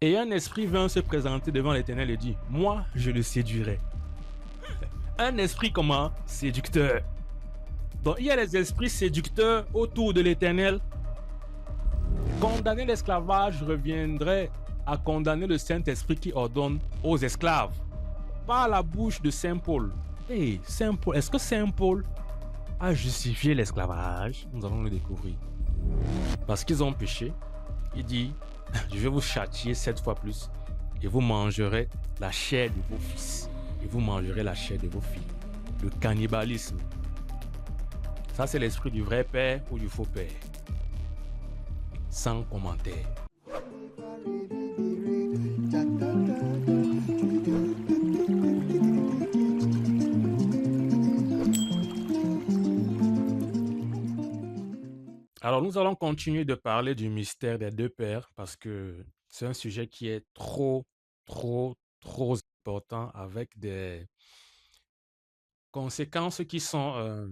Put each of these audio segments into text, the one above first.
Et un esprit vint se présenter devant l'Éternel et dit, moi, je le séduirai. Un esprit comment? Séducteur. Donc, il y a des esprits séducteurs autour de l'Éternel. Condamner l'esclavage reviendrait à condamner le Saint-Esprit qui ordonne aux esclaves. Par la bouche de Saint Paul. Hey, Saint Paul, est-ce que Saint Paul a justifié l'esclavage? Nous allons le découvrir. Parce qu'ils ont péché, il dit, je vais vous châtier 7 fois plus et vous mangerez la chair de vos fils et vous mangerez la chair de vos filles. Le cannibalisme. Ça, c'est l'esprit du vrai père ou du faux père. Sans commentaire. Alors, nous allons continuer de parler du mystère des deux pères parce que c'est un sujet qui est trop important avec des conséquences qui sont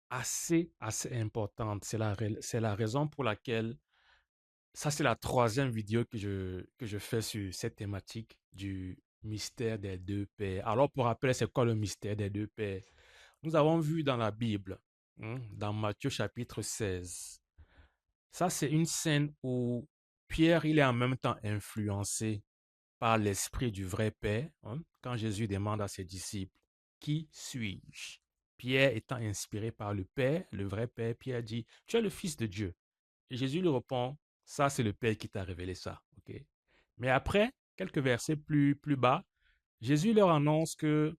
assez importantes. C'est la raison pour laquelle, ça c'est la troisième vidéo que je fais sur cette thématique du mystère des deux pères. Alors, pour rappel, c'est quoi le mystère des deux pères? Nous avons vu dans la Bible, dans Matthieu chapitre 16, ça, c'est une scène où Pierre, il est en même temps influencé par l'esprit du vrai Père. Quand Jésus demande à ses disciples, qui suis-je? Pierre étant inspiré par le Père, le vrai Père, Pierre dit, tu es le Fils de Dieu. Et Jésus lui répond, ça, c'est le Père qui t'a révélé ça. Okay? Mais après, quelques versets plus bas, Jésus leur annonce que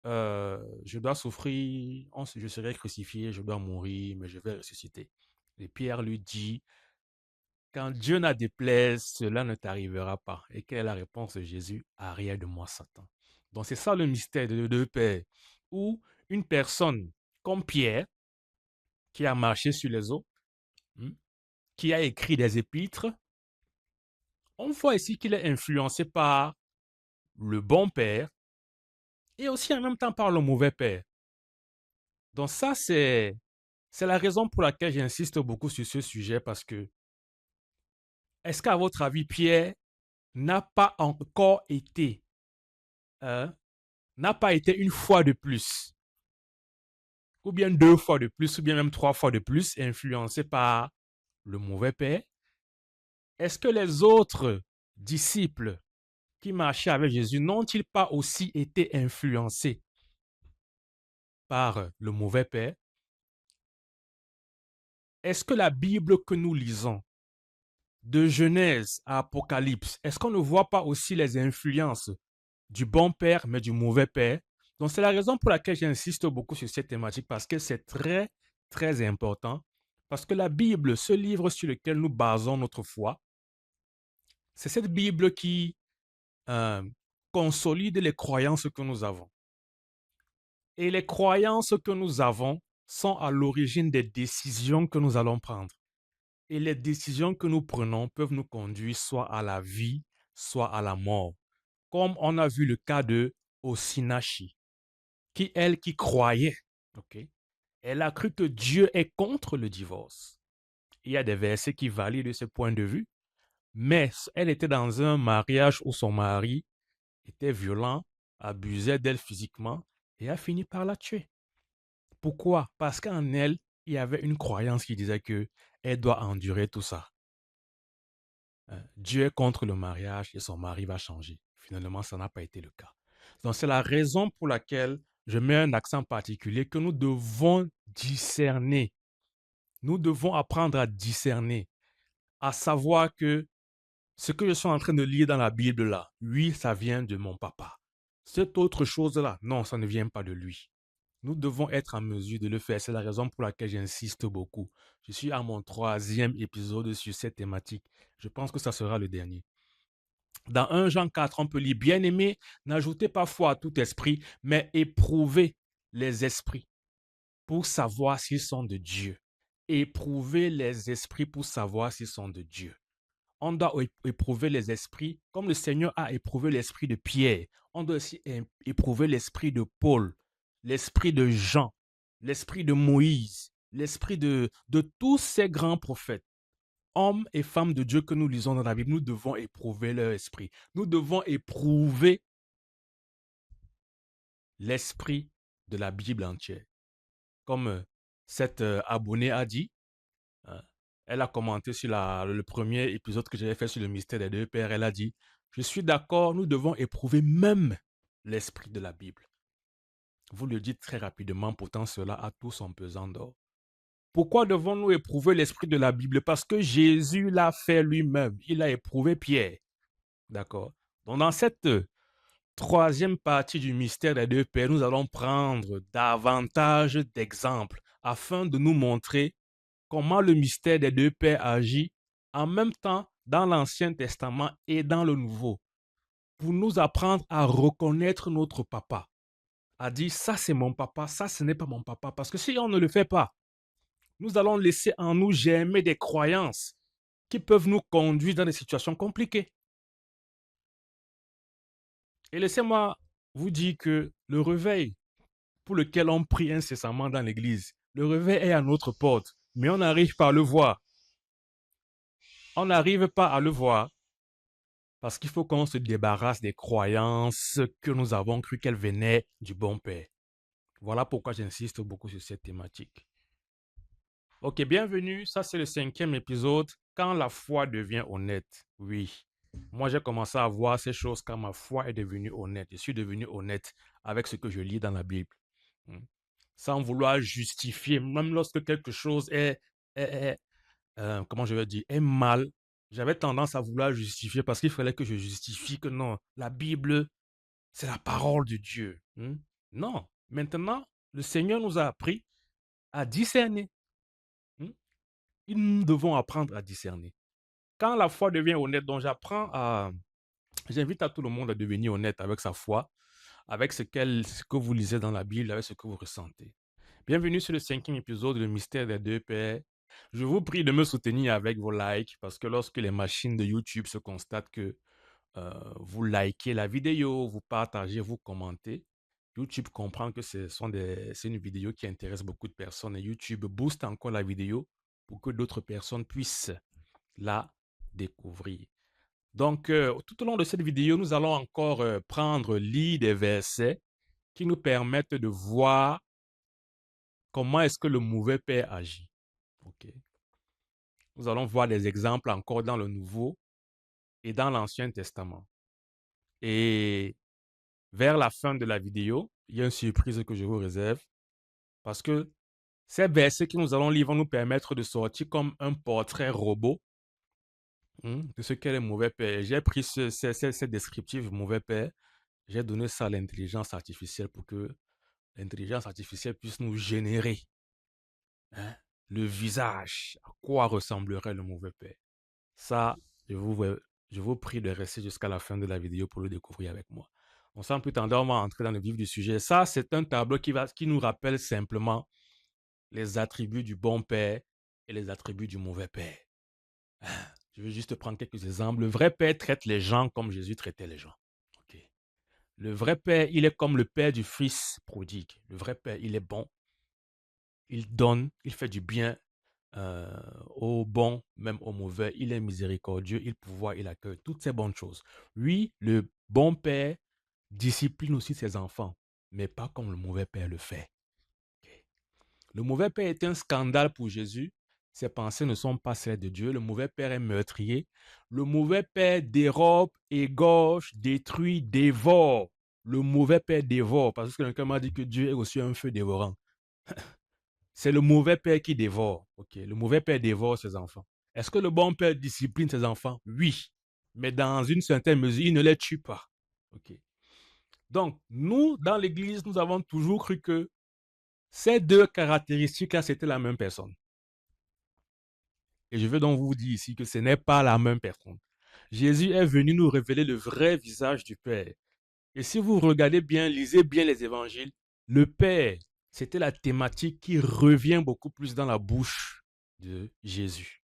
je dois souffrir, je serai crucifié, je dois mourir, mais je vais ressusciter. Et Pierre lui dit, quand Dieu n'a déplaise, cela ne t'arrivera pas. Et quelle est la réponse de Jésus? Arrière de moi, Satan. Donc c'est ça le mystère de deux pères, où une personne comme Pierre, qui a marché sur les eaux, qui a écrit des épîtres, on voit ici qu'il est influencé par le bon père et aussi en même temps par le mauvais père. Donc ça, c'est la raison pour laquelle j'insiste beaucoup sur ce sujet parce que est-ce qu'à votre avis, Pierre n'a pas encore été, n'a pas été une fois de plus, ou bien 2 fois de plus, ou bien même 3 fois de plus, influencé par le mauvais père? Est-ce que les autres disciples qui marchaient avec Jésus n'ont-ils pas aussi été influencés par le mauvais père? Est-ce que la Bible que nous lisons, de Genèse à Apocalypse, est-ce qu'on ne voit pas aussi les influences du bon père, mais du mauvais père? Donc, c'est la raison pour laquelle j'insiste beaucoup sur cette thématique, parce que c'est très important. Parce que la Bible, ce livre sur lequel nous basons notre foi, c'est cette Bible qui consolide les croyances que nous avons. Et les croyances que nous avons sont à l'origine des décisions que nous allons prendre. Et les décisions que nous prenons peuvent nous conduire soit à la vie, soit à la mort. Comme on a vu le cas de Osinachi, qui croyait, okay, elle a cru que Dieu est contre le divorce. Il y a des versets qui valident ce point de vue, mais elle était dans un mariage où son mari était violent, abusait d'elle physiquement et a fini par la tuer. Pourquoi? Parce qu'en elle, il y avait une croyance qui disait que elle doit endurer tout ça. Dieu est contre le mariage et son mari va changer. Finalement, ça n'a pas été le cas. Donc, c'est la raison pour laquelle je mets un accent particulier que nous devons discerner. Nous devons apprendre à discerner, à savoir que ce que je suis en train de lire dans la Bible là, oui, ça vient de mon papa. Cette autre chose-là, non, ça ne vient pas de lui. Nous devons être en mesure de le faire. C'est la raison pour laquelle j'insiste beaucoup. Je suis à mon 3e épisode sur cette thématique. Je pense que ça sera le dernier. Dans 1 Jean 4, on peut lire, bien-aimés, n'ajoutez pas foi à tout esprit, mais éprouvez les esprits pour savoir s'ils sont de Dieu. Éprouvez les esprits pour savoir s'ils sont de Dieu. On doit éprouver les esprits comme le Seigneur a éprouvé l'esprit de Pierre. On doit aussi éprouver l'esprit de Paul, l'esprit de Jean, l'esprit de Moïse, l'esprit de tous ces grands prophètes. hommes et femmes de Dieu que nous lisons dans la Bible, nous devons éprouver leur esprit. Nous devons éprouver l'esprit de la Bible entière. Comme cette abonnée a dit, elle a commenté sur le premier épisode que j'avais fait sur le mystère des deux pères. Elle a dit, je suis d'accord, nous devons éprouver même l'esprit de la Bible. Vous le dites très rapidement, pourtant cela a tout son pesant d'or. Pourquoi devons-nous éprouver l'esprit de la Bible? Parce que Jésus l'a fait lui-même. Il a éprouvé Pierre. D'accord? Donc dans cette troisième partie du mystère des deux pères, nous allons prendre davantage d'exemples afin de nous montrer comment le mystère des deux pères agit en même temps dans l'Ancien Testament et dans le Nouveau, pour nous apprendre à reconnaître notre papa, à dire ça c'est mon papa, ça ce n'est pas mon papa, parce que si on ne le fait pas, nous allons laisser en nous germer des croyances qui peuvent nous conduire dans des situations compliquées. Et laissez-moi vous dire que le réveil pour lequel on prie incessamment dans l'église, le réveil est à notre porte, mais on n'arrive pas à le voir. On n'arrive pas à le voir parce qu'il faut qu'on se débarrasse des croyances que nous avons cru qu'elles venaient du bon Père. Voilà pourquoi j'insiste beaucoup sur cette thématique. Ok, bienvenue. Ça, c'est le 5e épisode. Quand la foi devient honnête. Oui. Moi, j'ai commencé à voir ces choses quand ma foi est devenue honnête. Je suis devenu honnête avec ce que je lis dans la Bible. Sans vouloir justifier, même lorsque quelque chose comment je vais dire, est mal, j'avais tendance à vouloir justifier parce qu'il fallait que je justifie que non, la Bible, c'est la parole de Dieu. Non, maintenant, le Seigneur nous a appris à discerner. Nous devons apprendre à discerner. Quand la foi devient honnête, donc j'invite à tout le monde à devenir honnête avec sa foi, avec ce que vous lisez dans la Bible, avec ce que vous ressentez. Bienvenue sur le 5e épisode de Mystère des deux pères. Je vous prie de me soutenir avec vos likes parce que lorsque les machines de YouTube se constatent que vous likez la vidéo, vous partagez, vous commentez, YouTube comprend que c'est une vidéo qui intéresse beaucoup de personnes et YouTube booste encore la vidéo pour que d'autres personnes puissent la découvrir. Donc, tout au long de cette vidéo, nous allons encore lire des versets qui nous permettent de voir comment est-ce que le mauvais père agit. Okay. Nous allons voir des exemples encore dans le Nouveau et dans l'Ancien Testament. Et vers la fin de la vidéo, il y a une surprise que je vous réserve parce que ces versets que nous allons lire vont nous permettre de sortir comme un portrait robot de ce qu'est le mauvais père. J'ai pris ce descriptif mauvais père, j'ai donné ça à l'intelligence artificielle pour que l'intelligence artificielle puisse nous générer le visage, à quoi ressemblerait le mauvais père. Ça, je vous prie de rester jusqu'à la fin de la vidéo pour le découvrir avec moi. On sans plus tarder, on va entrer dans le vif du sujet. Ça, c'est un tableau qui nous rappelle simplement les attributs du bon père et les attributs du mauvais père. Je vais juste prendre quelques exemples. Le vrai père traite les gens comme Jésus traitait les gens. Okay. Le vrai père, il est comme le père du fils prodigue. Le vrai père, il est bon. Il donne, il fait du bien au bon, même au mauvais. Il est miséricordieux, il pourvoit, il accueille toutes ces bonnes choses. Oui, le bon père discipline aussi ses enfants, mais pas comme le mauvais père le fait. Okay. Le mauvais père est un scandale pour Jésus. Ses pensées ne sont pas celles de Dieu. Le mauvais père est meurtrier. Le mauvais père dérobe, égorge, détruit, dévore. Le mauvais père dévore, parce que quelqu'un m'a dit que Dieu est aussi un feu dévorant. C'est le mauvais père qui dévore. Okay. Le mauvais père dévore ses enfants. Est-ce que le bon père discipline ses enfants? Oui. Mais dans une certaine mesure, il ne les tue pas. Okay. Donc, nous, dans l'Église, nous avons toujours cru que ces deux caractéristiques-là, c'était la même personne. Et je veux donc vous dire ici que ce n'est pas la même personne. Jésus est venu nous révéler le vrai visage du Père. Et si vous regardez bien, lisez bien les évangiles, le Père, c'était la thématique qui revient beaucoup plus dans la bouche de Jésus.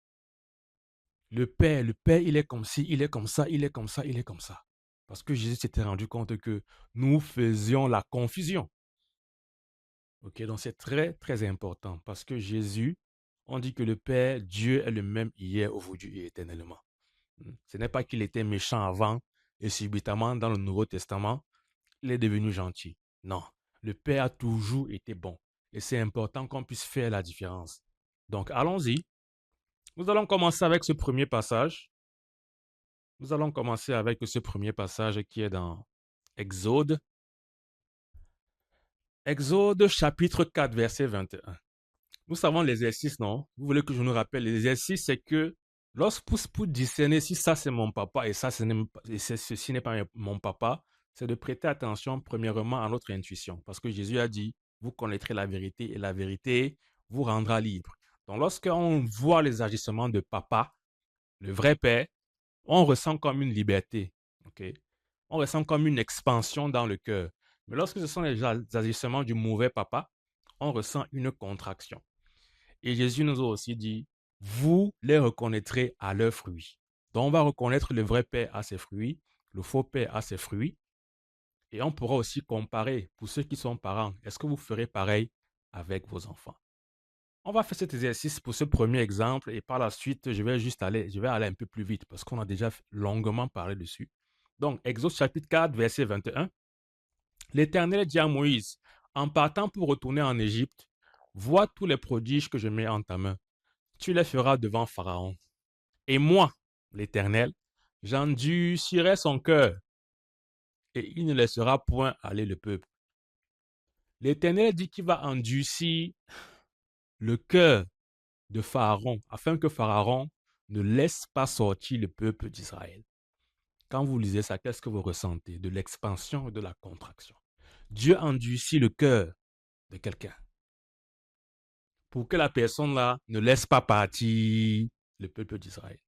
Le Père, il est comme ci, il est comme ça, il est comme ça, il est comme ça. Parce que Jésus s'était rendu compte que nous faisions la confusion. Ok, donc c'est très, très important parce que Jésus, On dit que le Père, Dieu est le même hier, aujourd'hui et éternellement. Ce n'est pas qu'il était méchant avant et subitement dans le Nouveau Testament, il est devenu gentil. Non, le Père a toujours été bon. Et c'est important qu'on puisse faire la différence. Donc, allons-y. Nous allons commencer avec ce premier passage. Nous allons commencer avec ce premier passage qui est dans Exode. Exode chapitre 4, verset 21. Nous savons l'exercice, non? Vous voulez que je nous rappelle? L'exercice, c'est que pour discerner si ça c'est mon papa et ça ceci n'est pas mon papa, c'est de prêter attention premièrement à notre intuition. Parce que Jésus a dit, vous connaîtrez la vérité et la vérité vous rendra libre. Donc lorsqu'on voit les agissements de papa, le vrai père, on ressent comme une liberté. Okay? On ressent comme une expansion dans le cœur. Mais lorsque ce sont les agissements du mauvais papa, on ressent une contraction. Et Jésus nous a aussi dit, vous les reconnaîtrez à leurs fruits. Donc on va reconnaître le vrai père à ses fruits, le faux père à ses fruits. Et on pourra aussi comparer pour ceux qui sont parents. Est-ce que vous ferez pareil avec vos enfants? On va faire cet exercice pour ce premier exemple et par la suite, je vais aller un peu plus vite parce qu'on a déjà longuement parlé dessus. Donc, Exode chapitre 4, verset 21. L'Éternel dit à Moïse, en partant pour retourner en Égypte, vois tous les prodiges que je mets en ta main. Tu les feras devant Pharaon. Et moi, l'Éternel, j'endurcirai son cœur et il ne laissera point aller le peuple. L'Éternel dit qu'il va endurcir le cœur de Pharaon, afin que Pharaon ne laisse pas sortir le peuple d'Israël. Quand vous lisez ça, qu'est-ce que vous ressentez? De l'expansion et de la contraction. Dieu endurcit le cœur de quelqu'un pour que la personne-là ne laisse pas partir le peuple d'Israël.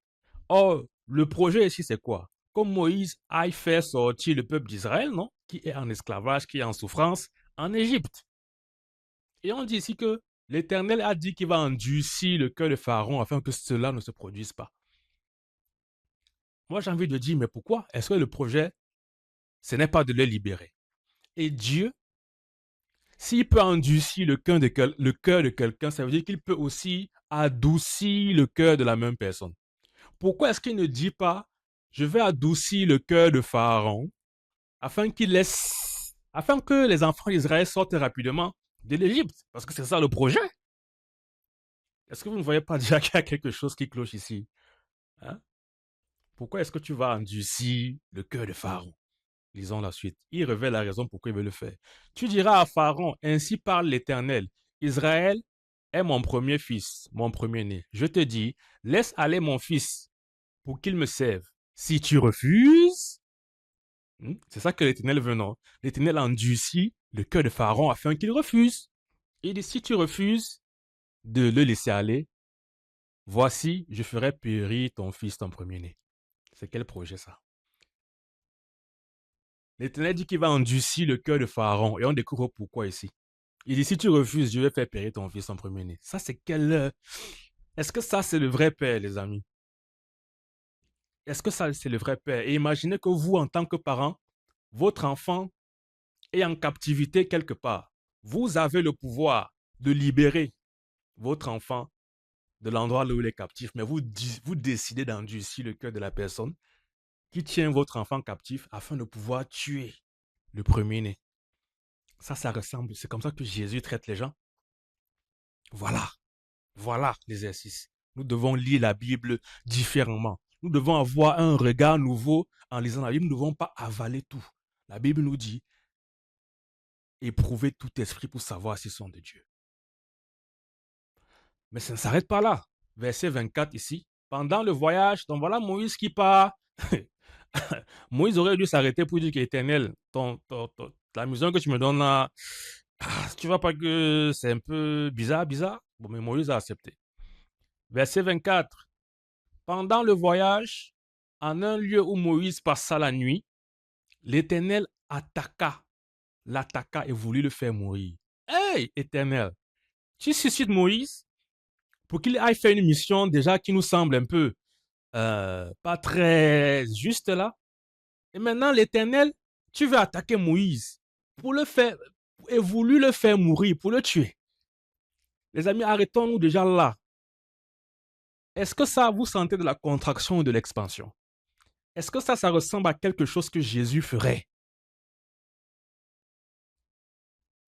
Or, le projet ici, c'est quoi? Comme Moïse aille faire sortir le peuple d'Israël, non? Qui est en esclavage, qui est en souffrance, en Égypte. Et on dit ici que l'Éternel a dit qu'il va endurcir le cœur de Pharaon afin que cela ne se produise pas. Moi, j'ai envie de dire, mais pourquoi? Est-ce que le projet, ce n'est pas de les libérer? Et Dieu, s'il peut endurcir le cœur de quelqu'un, ça veut dire qu'il peut aussi adoucir le cœur de la même personne. Pourquoi est-ce qu'il ne dit pas, je vais adoucir le cœur de Pharaon afin que les enfants d'Israël sortent rapidement de l'Égypte? Parce que c'est ça le projet. Est-ce que vous ne voyez pas déjà qu'il y a quelque chose qui cloche ici? Hein? Pourquoi est-ce que tu vas endurcir le cœur de Pharaon? Lisons la suite. Il révèle la raison pourquoi il veut le faire. Tu diras à Pharaon, ainsi parle l'Éternel. Israël est mon premier fils, mon premier-né. Je te dis, laisse aller mon fils pour qu'il me serve. Si tu refuses, c'est ça que l'Éternel veut, non? L'Éternel endurcit le cœur de Pharaon afin qu'il refuse. Il dit, si tu refuses de le laisser aller, voici, je ferai périr ton fils, ton premier-né. C'est quel projet ça? L'Éternel dit qu'il va endurcir le cœur de Pharaon et on découvre pourquoi ici. Il dit, si tu refuses, je vais faire périr ton fils en premier-né. Ça, c'est quel... Est-ce que ça, c'est le vrai père, les amis? Est-ce que ça, c'est le vrai père? Et imaginez que vous, en tant que parent, votre enfant est en captivité quelque part. Vous avez le pouvoir de libérer votre enfant de l'endroit où il est captif, mais vous décidez d'endurcir le cœur de la personne qui tient votre enfant captif afin de pouvoir tuer le premier-né. Ça ressemble, c'est comme ça que Jésus traite les gens. Voilà l'exercice. Nous devons lire la Bible différemment. Nous devons avoir un regard nouveau en lisant la Bible. Nous ne devons pas avaler tout. La Bible nous dit, éprouver tout esprit pour savoir s'ils sont de Dieu. Mais ça ne s'arrête pas là. Verset 24 ici. Pendant le voyage, donc voilà Moïse qui part. Moïse aurait dû s'arrêter pour dire qu'Éternel, la mission que tu me donnes là, tu vois pas que c'est un peu bizarre? Bon, mais Moïse a accepté. Verset 24. Pendant le voyage, en un lieu où Moïse passa la nuit, l'Éternel l'attaqua et voulut le faire mourir. Hey, Éternel, tu suscites Moïse pour qu'il aille faire une mission déjà qui nous semble un peu pas très juste là. Et maintenant, l'Éternel, tu veux attaquer Moïse pour le faire et voulu le faire mourir, pour le tuer. Les amis, arrêtons-nous déjà là. Est-ce que ça, vous sentez de la contraction ou de l'expansion? Est-ce que ça ressemble à quelque chose que Jésus ferait?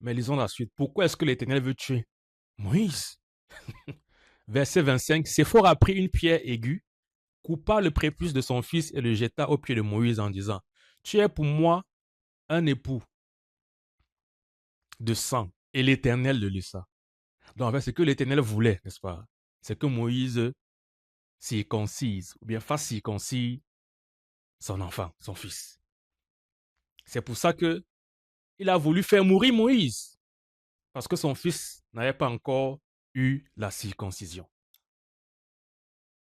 Mais lisons la suite. Pourquoi est-ce que l'Éternel veut tuer Moïse? Verset 25. Séphora prit une pierre aiguë, coupa le prépuce de son fils et le jeta aux pieds de Moïse en disant, tu es pour moi un époux de sang. Et l'Éternel le laissa. Donc, en fait, ce que l'Éternel voulait, n'est-ce pas? C'est que Moïse circoncise, ou bien fasse circoncire son enfant, son fils. C'est pour ça que il a voulu faire mourir Moïse, parce que son fils n'avait pas encore eu la circoncision.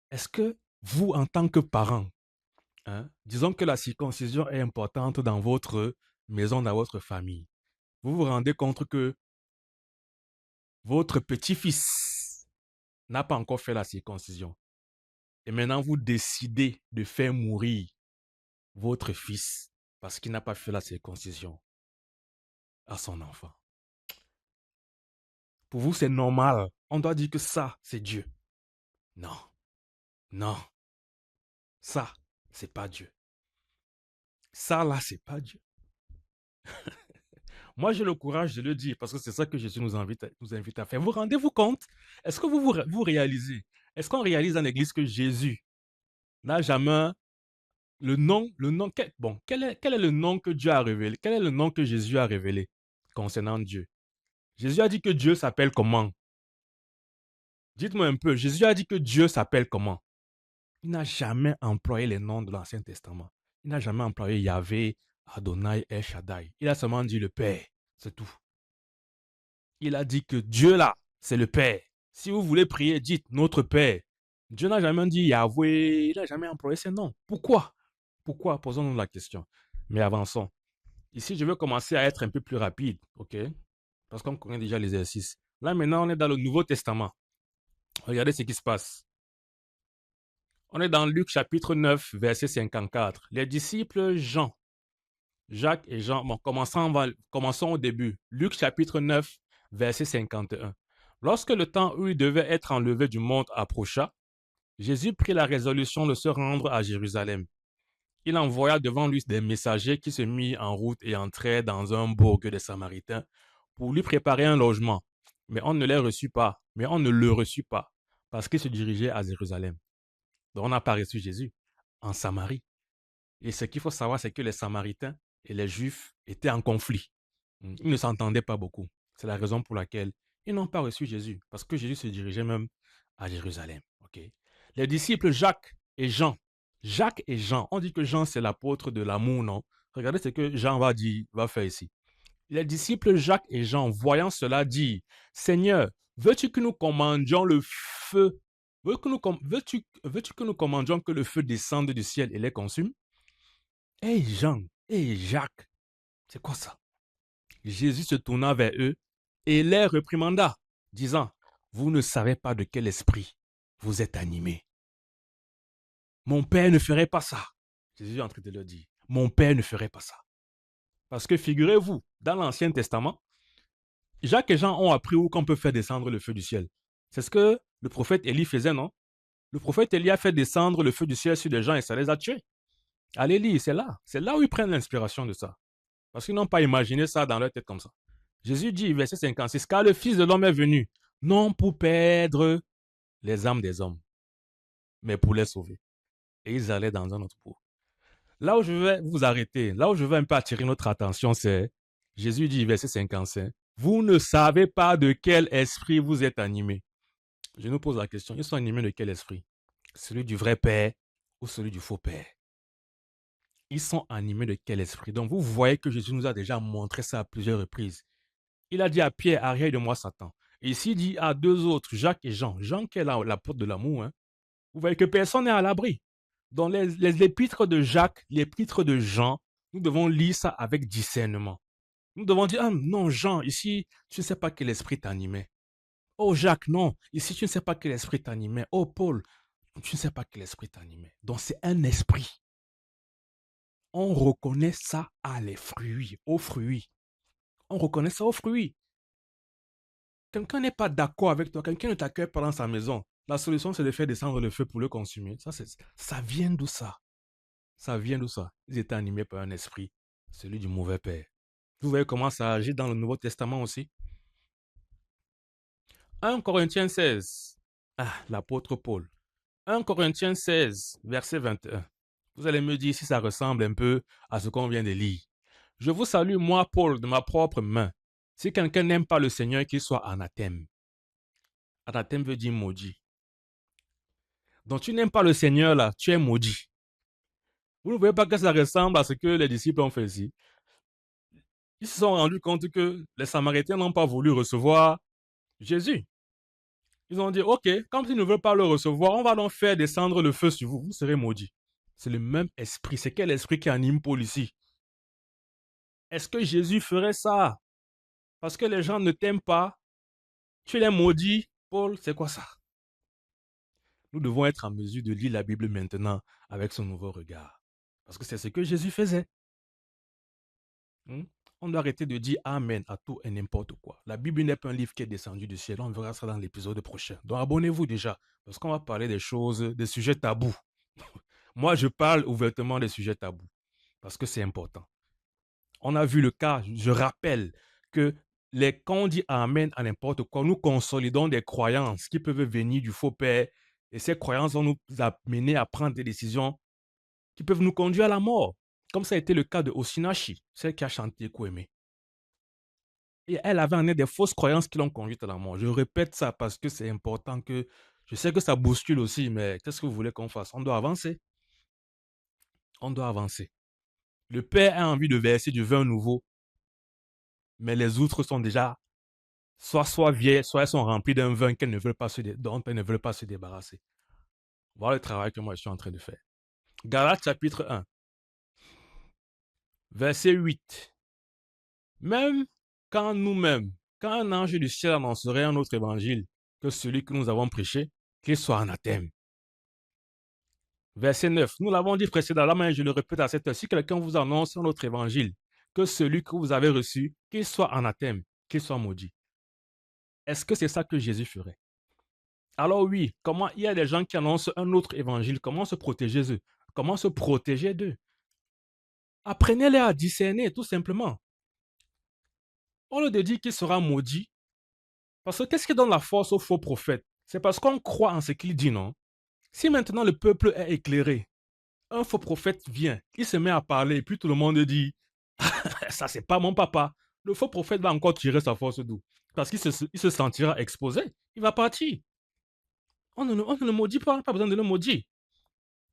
Est-ce que vous, en tant que parent, disons que la circoncision est importante dans votre maison, dans votre famille, vous vous rendez compte que votre petit-fils n'a pas encore fait la circoncision. Et maintenant, vous décidez de faire mourir votre fils parce qu'il n'a pas fait la circoncision à son enfant. Pour vous, c'est normal. On doit dire que ça, c'est Dieu. Non. Non. Ça, c'est pas Dieu. Ça, là, c'est pas Dieu. Moi, j'ai le courage de le dire parce que c'est ça que Jésus nous invite à faire. Vous rendez-vous compte? Est-ce que vous réalisez? Est-ce qu'on réalise dans l'Église que Jésus n'a jamais quel est le nom que Dieu a révélé? Quel est le nom que Jésus a révélé concernant Dieu? Jésus a dit que Dieu s'appelle comment? Dites-moi un peu, Jésus a dit que Dieu s'appelle comment? Il n'a jamais employé les noms de l'Ancien Testament. Il n'a jamais employé Yahvé, Adonai, El Shaddai. Il a seulement dit le Père, c'est tout. Il a dit que Dieu là, c'est le Père. Si vous voulez prier, dites notre Père. Dieu n'a jamais dit Yahvé, il n'a jamais employé ces noms. Pourquoi? Pourquoi? Posons-nous la question. Mais avançons. Ici, je vais commencer à être un peu plus rapide, ok? Parce qu'on connaît déjà l'exercice. Là, maintenant, on est dans le Nouveau Testament. Regardez ce qui se passe. On est dans Luc chapitre 9, verset 54. Les disciples Jean, Jacques et Jean, bon, commençons au début. Luc chapitre 9, verset 51. Lorsque le temps où il devait être enlevé du monde approcha, Jésus prit la résolution de se rendre à Jérusalem. Il envoya devant lui des messagers qui se mirent en route et entrèrent dans un bourg des Samaritains pour lui préparer un logement. Mais on ne le reçut pas, parce qu'il se dirigeait à Jérusalem. Donc on n'a pas reçu Jésus en Samarie. Et ce qu'il faut savoir, c'est que les Samaritains et les Juifs étaient en conflit. Ils ne s'entendaient pas beaucoup. C'est la raison pour laquelle ils n'ont pas reçu Jésus, parce que Jésus se dirigeait même à Jérusalem. Okay? Les disciples Jacques et Jean. Jacques et Jean, on dit que Jean c'est l'apôtre de l'amour, non? Regardez ce que Jean va faire ici. Les disciples Jacques et Jean, voyant cela, disent, Seigneur, veux-tu que nous commandions le feu? Veux-tu que nous commandions que le feu descende du ciel et les consume? Hey Jean, hey Jacques, c'est quoi ça? Jésus se tourna vers eux et les réprimanda, disant, vous ne savez pas de quel esprit vous êtes animés. Mon Père ne ferait pas ça. Jésus est en train de leur dire, mon Père ne ferait pas ça. Parce que figurez-vous, dans l'Ancien Testament, Jacques et Jean ont appris où qu'on peut faire descendre le feu du ciel. C'est ce que le prophète Élie faisait, non? Le prophète Élie a fait descendre le feu du ciel sur des gens et ça les a tués. Allez lire, c'est là. C'est là où ils prennent l'inspiration de ça. Parce qu'ils n'ont pas imaginé ça dans leur tête comme ça. Jésus dit, verset 56, car le Fils de l'homme est venu, non pour perdre les âmes des hommes, mais pour les sauver. Et ils allaient dans un autre bourg. Là où je vais vous arrêter, là où je vais un peu attirer notre attention, c'est Jésus dit, verset 55, vous ne savez pas de quel esprit vous êtes animés. Je nous pose la question, ils sont animés de quel esprit? Celui du vrai Père ou celui du faux Père? Ils sont animés de quel esprit? Donc vous voyez que Jésus nous a déjà montré ça à plusieurs reprises. Il a dit à Pierre, arrière de moi Satan. Et ici, il dit à deux autres, Jacques et Jean. Jean qui est l'apôtre de l'amour. Hein. Vous voyez que personne n'est à l'abri. Dans les épîtres de Jacques, l'épître de Jean, nous devons lire ça avec discernement. Nous devons dire, ah, non, Jean, ici, tu ne sais pas quel esprit t'animait. Oh, Jacques, non, ici, tu ne sais pas quel esprit t'animait. Oh, Paul, tu ne sais pas quel esprit t'animait. Donc, c'est un esprit. On reconnaît ça aux fruits. On reconnaît ça aux fruits. Quelqu'un n'est pas d'accord avec toi, quelqu'un ne t'accueille pas dans sa maison. La solution, c'est de faire descendre le feu pour le consumer. Ça vient d'où ça? Ça vient d'où ça? Ils étaient animés par un esprit, celui du mauvais père. Vous voyez comment ça agit dans le Nouveau Testament aussi? 1 Corinthiens 16. Ah, l'apôtre Paul. 1 Corinthiens 16, verset 21. Vous allez me dire si ça ressemble un peu à ce qu'on vient de lire. Je vous salue, moi, Paul, de ma propre main. Si quelqu'un n'aime pas le Seigneur, qu'il soit anathème. Anathème veut dire maudit. Donc tu n'aimes pas le Seigneur là, tu es maudit. Vous ne voyez pas que ça ressemble à ce que les disciples ont fait ici. Ils se sont rendus compte que les Samaritains n'ont pas voulu recevoir Jésus. Ils ont dit, ok, comme ils ne veulent pas le recevoir, on va donc faire descendre le feu sur vous, vous serez maudits. C'est le même esprit. C'est quel esprit qui anime Paul ici? Est-ce que Jésus ferait ça? Parce que les gens ne t'aiment pas, tu les maudis. Paul, c'est quoi ça? Nous devons être en mesure de lire la Bible maintenant avec son nouveau regard. Parce que c'est ce que Jésus faisait. On doit arrêter de dire Amen à tout et n'importe quoi. La Bible n'est pas un livre qui est descendu du ciel. On verra ça dans l'épisode prochain. Donc abonnez-vous déjà, parce qu'on va parler des choses, des sujets tabous. Moi, je parle ouvertement des sujets tabous, parce que c'est important. On a vu le cas, je rappelle que quand on dit Amen à n'importe quoi, nous consolidons des croyances qui peuvent venir du faux père, et ces croyances vont nous amener à prendre des décisions qui peuvent nous conduire à la mort. Comme ça a été le cas de Osinachi, celle qui a chanté Kouémé. Et elle avait en elle des fausses croyances qui l'ont conduite à la mort. Je répète ça parce que c'est important que... Je sais que ça bouscule aussi, mais qu'est-ce que vous voulez qu'on fasse? On doit avancer. On doit avancer. Le père a envie de verser du vin nouveau, mais les outres sont déjà soit vieilles, soit elles sont remplies d'un vin dont elles ne veulent pas se débarrasser. Voilà le travail que moi je suis en train de faire. Galates chapitre 1, verset 8. Même quand nous-mêmes, quand un ange du ciel annoncerait un autre évangile que celui que nous avons prêché, qu'il soit anathème. Verset 9. Nous l'avons dit précédemment, mais je le répète à cette heure. Si quelqu'un vous annonce un autre évangile que celui que vous avez reçu, qu'il soit anathème, qu'il soit maudit. Est-ce que c'est ça que Jésus ferait? Alors oui, comment il y a des gens qui annoncent un autre évangile, comment se protéger d'eux? Comment se protéger d'eux? Apprenez-les à discerner, tout simplement. On leur dit qu'il sera maudit. Parce que qu'est-ce qui donne la force aux faux prophètes? C'est parce qu'on croit en ce qu'il dit, non? Si maintenant le peuple est éclairé, un faux prophète vient, il se met à parler, et puis tout le monde dit, ça c'est pas mon papa. Le faux prophète va encore tirer sa force d'où? Parce qu'il se sentira exposé. Il va partir. On ne le maudit pas, pas besoin de le maudire.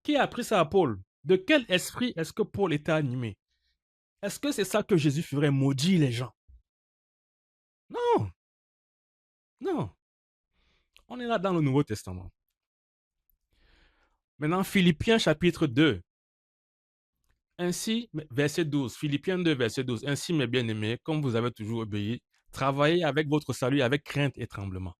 Qui a appris ça à Paul? De quel esprit est-ce que Paul était animé? Est-ce que c'est ça que Jésus ferait, maudire les gens? Non, non. On est là dans le Nouveau Testament. Maintenant, Philippiens chapitre 2. Ainsi, verset 12, Philippiens 2, verset 12. Ainsi, mes bien-aimés, comme vous avez toujours obéi, travaillez avec votre salut avec crainte et tremblement.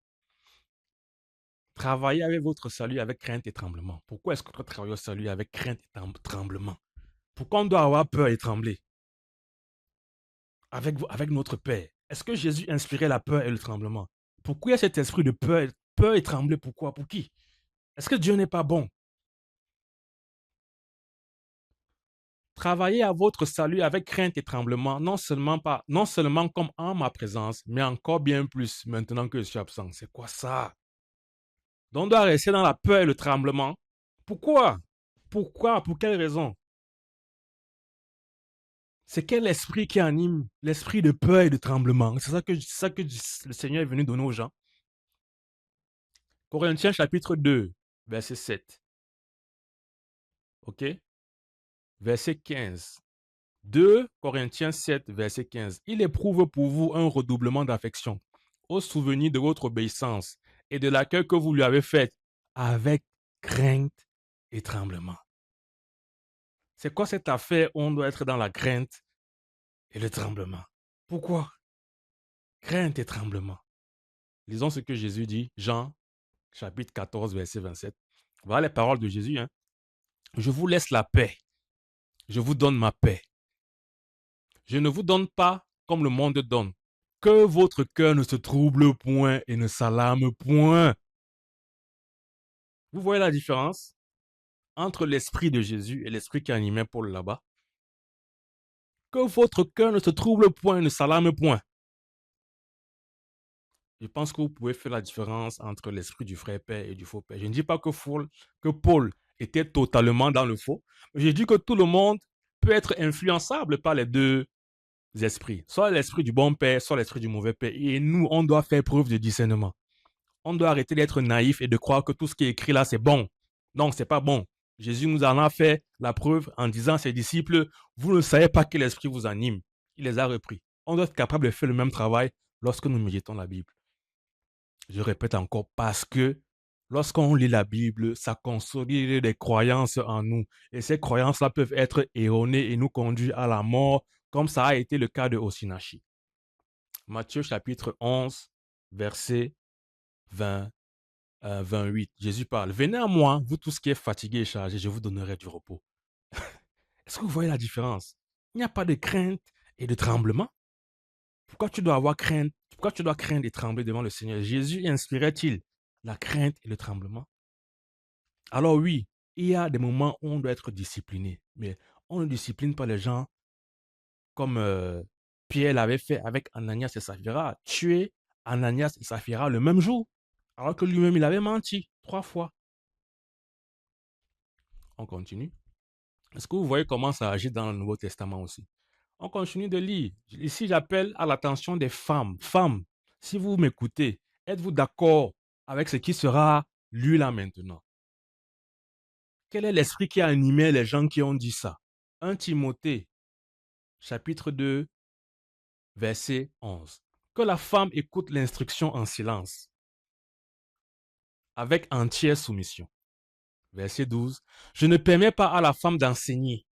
Travaillez avec votre salut avec crainte et tremblement. Pourquoi est-ce qu'on doit travailler au salut avec crainte et tremblement? Pourquoi on doit avoir peur et trembler avec notre Père? Est-ce que Jésus inspirait la peur et le tremblement? Pourquoi il y a cet esprit de peur et trembler? Pourquoi? Pour qui? Est-ce que Dieu n'est pas bon? Travaillez à votre salut avec crainte et tremblement, non seulement comme en ma présence, mais encore bien plus maintenant que je suis absent. C'est quoi ça? Donc on doit rester dans la peur et le tremblement. Pourquoi? Pourquoi? Pour quelle raison? C'est quel esprit qui anime l'esprit de peur et de tremblement? C'est ça que le Seigneur est venu donner aux gens. Corinthiens chapitre 2, verset 7. OK? Verset 15. 2 Corinthiens 7, verset 15. Il éprouve pour vous un redoublement d'affection au souvenir de votre obéissance et de l'accueil que vous lui avez fait avec crainte et tremblement. C'est quoi cette affaire où on doit être dans la crainte et le tremblement? Pourquoi? Crainte et tremblement. Lisons ce que Jésus dit, Jean chapitre 14, verset 27. Voilà les paroles de Jésus. Je vous laisse la paix. Je vous donne ma paix. Je ne vous donne pas comme le monde donne. Que votre cœur ne se trouble point et ne s'alarme point. Vous voyez la différence entre l'esprit de Jésus et l'esprit qui animait Paul là-bas? Que votre cœur ne se trouble point, ne s'alarme point. Je pense que vous pouvez faire la différence entre l'esprit du vrai père et du faux père. Je ne dis pas que Paul était totalement dans le faux, mais je dis que tout le monde peut être influençable par les deux esprits. Soit l'esprit du bon père, soit l'esprit du mauvais père. Et nous, on doit faire preuve de discernement. On doit arrêter d'être naïf et de croire que tout ce qui est écrit là, c'est bon. Non, c'est pas bon. Jésus nous en a fait la preuve en disant à ses disciples, vous ne savez pas quel esprit vous anime. Il les a repris. On doit être capable de faire le même travail lorsque nous méditons la Bible. Je répète encore, parce que lorsqu'on lit la Bible, ça consolide des croyances en nous. Et ces croyances-là peuvent être erronées et nous conduire à la mort, comme ça a été le cas de Osinachi. Matthieu chapitre 11, verset 20, 28. Jésus parle, venez à moi, vous tous qui êtes fatigués et chargés, je vous donnerai du repos. Est-ce que vous voyez la différence? Il n'y a pas de crainte et de tremblement. Pourquoi tu dois avoir crainte? Pourquoi tu dois craindre et trembler devant le Seigneur? Jésus inspirait-il la crainte et le tremblement? Alors oui, il y a des moments où on doit être discipliné, mais on ne discipline pas les gens comme Pierre l'avait fait avec Ananias et Saphira, tuer Ananias et Saphira le même jour, alors que lui-même il avait menti 3 fois. On continue. Est-ce que vous voyez comment ça agit dans le Nouveau Testament aussi? On continue de lire. Ici, j'appelle à l'attention des femmes. Femmes, si vous m'écoutez, êtes-vous d'accord avec ce qui sera lu là maintenant? Quel est l'esprit qui a animé les gens qui ont dit ça? 1 Timothée, chapitre 2, verset 11. Que la femme écoute l'instruction en silence, avec entière soumission. Verset 12. Je ne permets pas à la femme d'enseigner,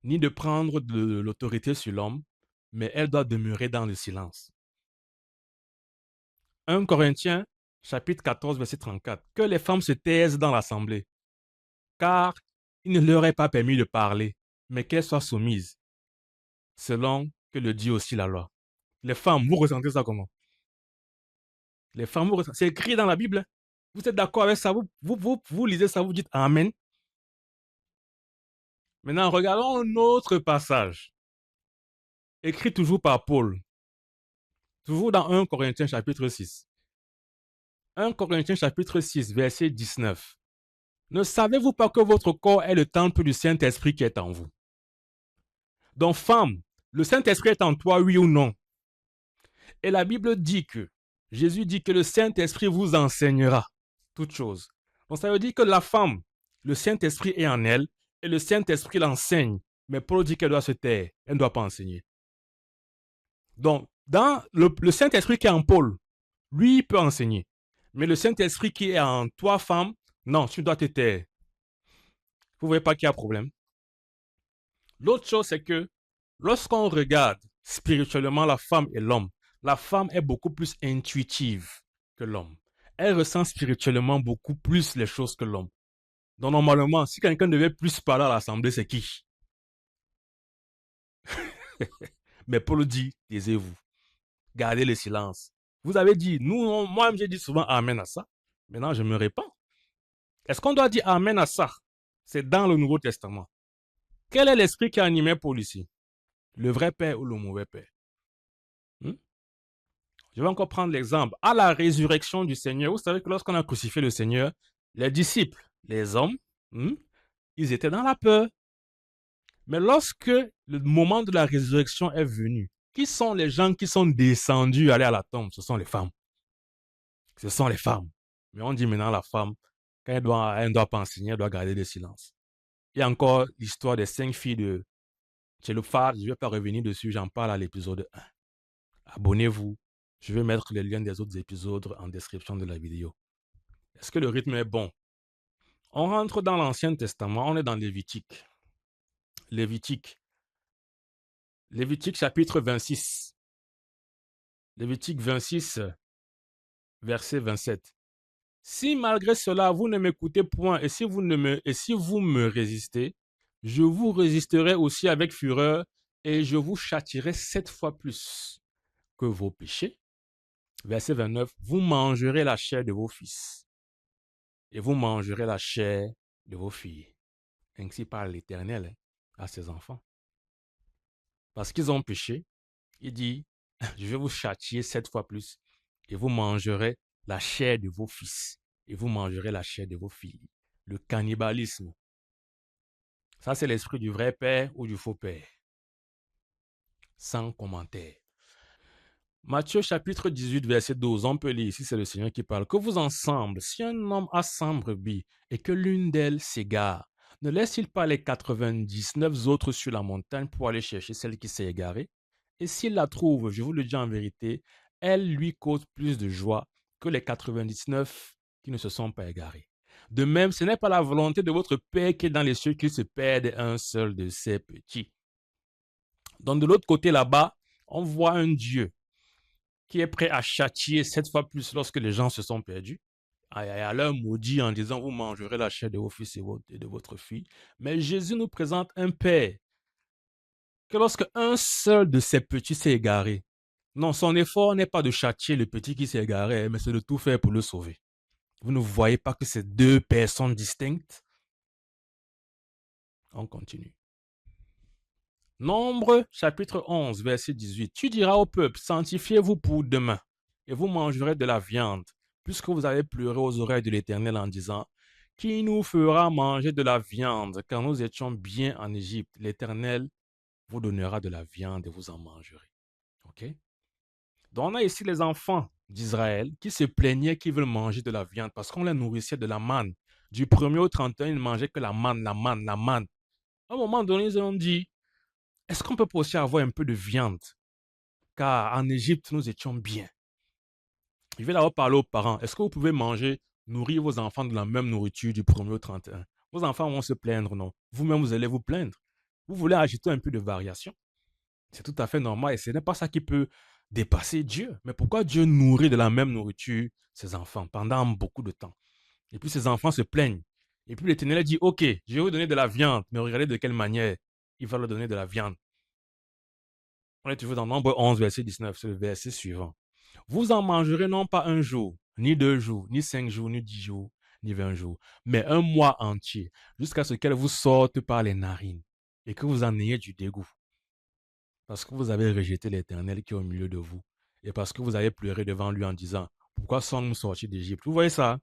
ni de prendre de l'autorité sur l'homme, mais elle doit demeurer dans le silence. 1 Corinthiens, chapitre 14, verset 34. Que les femmes se taisent dans l'assemblée, car il ne leur est pas permis de parler, mais qu'elles soient soumises, selon que le dit aussi la loi. Les femmes, vous ressentez ça comment? Les femmes, c'est écrit dans la Bible. Vous êtes d'accord avec ça? Vous lisez ça, vous dites Amen. Maintenant, regardons un autre passage, écrit toujours par Paul, toujours dans 1 Corinthiens chapitre 6. 1 Corinthiens chapitre 6, verset 19. Ne savez-vous pas que votre corps est le temple du Saint-Esprit qui est en vous? Donc, femme, le Saint-Esprit est en toi, oui ou non? Et la Bible dit que, Jésus dit que le Saint-Esprit vous enseignera toutes choses. Donc, ça veut dire que la femme, le Saint-Esprit est en elle et le Saint-Esprit l'enseigne. Mais Paul dit qu'elle doit se taire, elle ne doit pas enseigner. Donc, dans le Saint-Esprit qui est en Paul, lui, il peut enseigner. Mais le Saint-Esprit qui est en toi, femme, non, tu dois te taire. Vous ne voyez pas qu'il y a problème? L'autre chose, c'est que lorsqu'on regarde spirituellement la femme et l'homme, la femme est beaucoup plus intuitive que l'homme. Elle ressent spirituellement beaucoup plus les choses que l'homme. Donc normalement, si quelqu'un devait plus parler à l'assemblée, c'est qui? Mais Paul dit, taisez-vous, gardez le silence. Vous avez dit, moi j'ai dit souvent Amen à ça. Maintenant, je me répands. Est-ce qu'on doit dire Amen à ça? C'est dans le Nouveau Testament. Quel est l'esprit qui a animé Paul ici? Le vrai père ou le mauvais père? Hmm? Je vais encore prendre l'exemple. À la résurrection du Seigneur, vous savez que lorsqu'on a crucifié le Seigneur, les disciples, les hommes, ils étaient dans la peur. Mais lorsque le moment de la résurrection est venu, qui sont les gens qui sont descendus aller à la tombe? Ce sont les femmes. Ce sont les femmes. Mais on dit maintenant la femme, quand elle ne doit pas enseigner, elle doit garder le silence. Il y a encore l'histoire des 5 filles de Tchélophard. Je ne vais pas revenir dessus, j'en parle à l'épisode 1. Abonnez-vous. Je vais mettre les liens des autres épisodes en description de la vidéo. Est-ce que le rythme est bon? On rentre dans l'Ancien Testament, on est dans Lévitique. Lévitique chapitre 26. Lévitique 26, verset 27. Si malgré cela vous ne m'écoutez point et si vous me résistez, je vous résisterai aussi avec fureur et je vous châtierai 7 fois plus que vos péchés. Verset 29. Vous mangerez la chair de vos fils et vous mangerez la chair de vos filles. Ainsi parle l'Éternel à ses enfants. Parce qu'ils ont péché, il dit, je vais vous châtier 7 fois plus, et vous mangerez la chair de vos fils, et vous mangerez la chair de vos filles. Le cannibalisme, ça c'est l'esprit du vrai père ou du faux père. Sans commentaire. Matthieu chapitre 18, verset 12, on peut lire ici, c'est le Seigneur qui parle. Que vous ensemble, si un homme a 100 brebis et que l'une d'elles s'égare, ne laisse-t-il pas les 99 autres sur la montagne pour aller chercher celle qui s'est égarée? Et s'il la trouve, je vous le dis en vérité, elle lui cause plus de joie que les 99 qui ne se sont pas égarés. De même, ce n'est pas la volonté de votre Père qui est dans les cieux qu'il se perde un seul de ses petits. Donc de l'autre côté là-bas, on voit un Dieu qui est prêt à châtier 7 fois plus lorsque les gens se sont perdus, et à leur maudit en disant, vous mangerez la chair de vos fils et de votre fille. Mais Jésus nous présente un Père que lorsque un seul de ses petits s'est égaré, non, son effort n'est pas de châtier le petit qui s'est égaré, mais c'est de tout faire pour le sauver. Vous ne voyez pas que c'est deux personnes distinctes? On continue. Nombre, chapitre 11, verset 18. Tu diras au peuple, sanctifiez-vous pour demain, et vous mangerez de la viande, puisque vous avez pleuré aux oreilles de l'Éternel en disant, qui nous fera manger de la viande, quand nous étions bien en Égypte? L'Éternel vous donnera de la viande et vous en mangerez. Ok? Donc on a ici les enfants d'Israël qui se plaignaient qu'ils veulent manger de la viande parce qu'on les nourrissait de la manne. Du 1er au 31, ils ne mangeaient que la manne, la manne, la manne. À un moment donné, ils ont dit, est-ce qu'on peut pas aussi avoir un peu de viande? Car en Égypte, nous étions bien. Je vais d'abord parler aux parents. Est-ce que vous pouvez manger, nourrir vos enfants de la même nourriture du 1er au 31? Vos enfants vont se plaindre, non? Vous-même, vous allez vous plaindre. Vous voulez ajouter un peu de variation. C'est tout à fait normal et ce n'est pas ça qui peut dépasser Dieu. Mais pourquoi Dieu nourrit de la même nourriture ses enfants pendant beaucoup de temps? Et puis ses enfants se plaignent. Et puis l'Éternel dit, ok, je vais vous donner de la viande, mais regardez de quelle manière il va leur donner de la viande. On est toujours dans Nombre 11, verset 19, c'est le verset suivant. Vous en mangerez non pas un jour, ni 2 jours, ni 5 jours, ni 10 jours, ni 20 jours, mais un mois entier, jusqu'à ce qu'elle vous sorte par les narines et que vous en ayez du dégoût. Parce que vous avez rejeté l'Éternel qui est au milieu de vous et parce que vous avez pleuré devant lui en disant, pourquoi sommes-nous sortis d'Égypte? Vous voyez ça?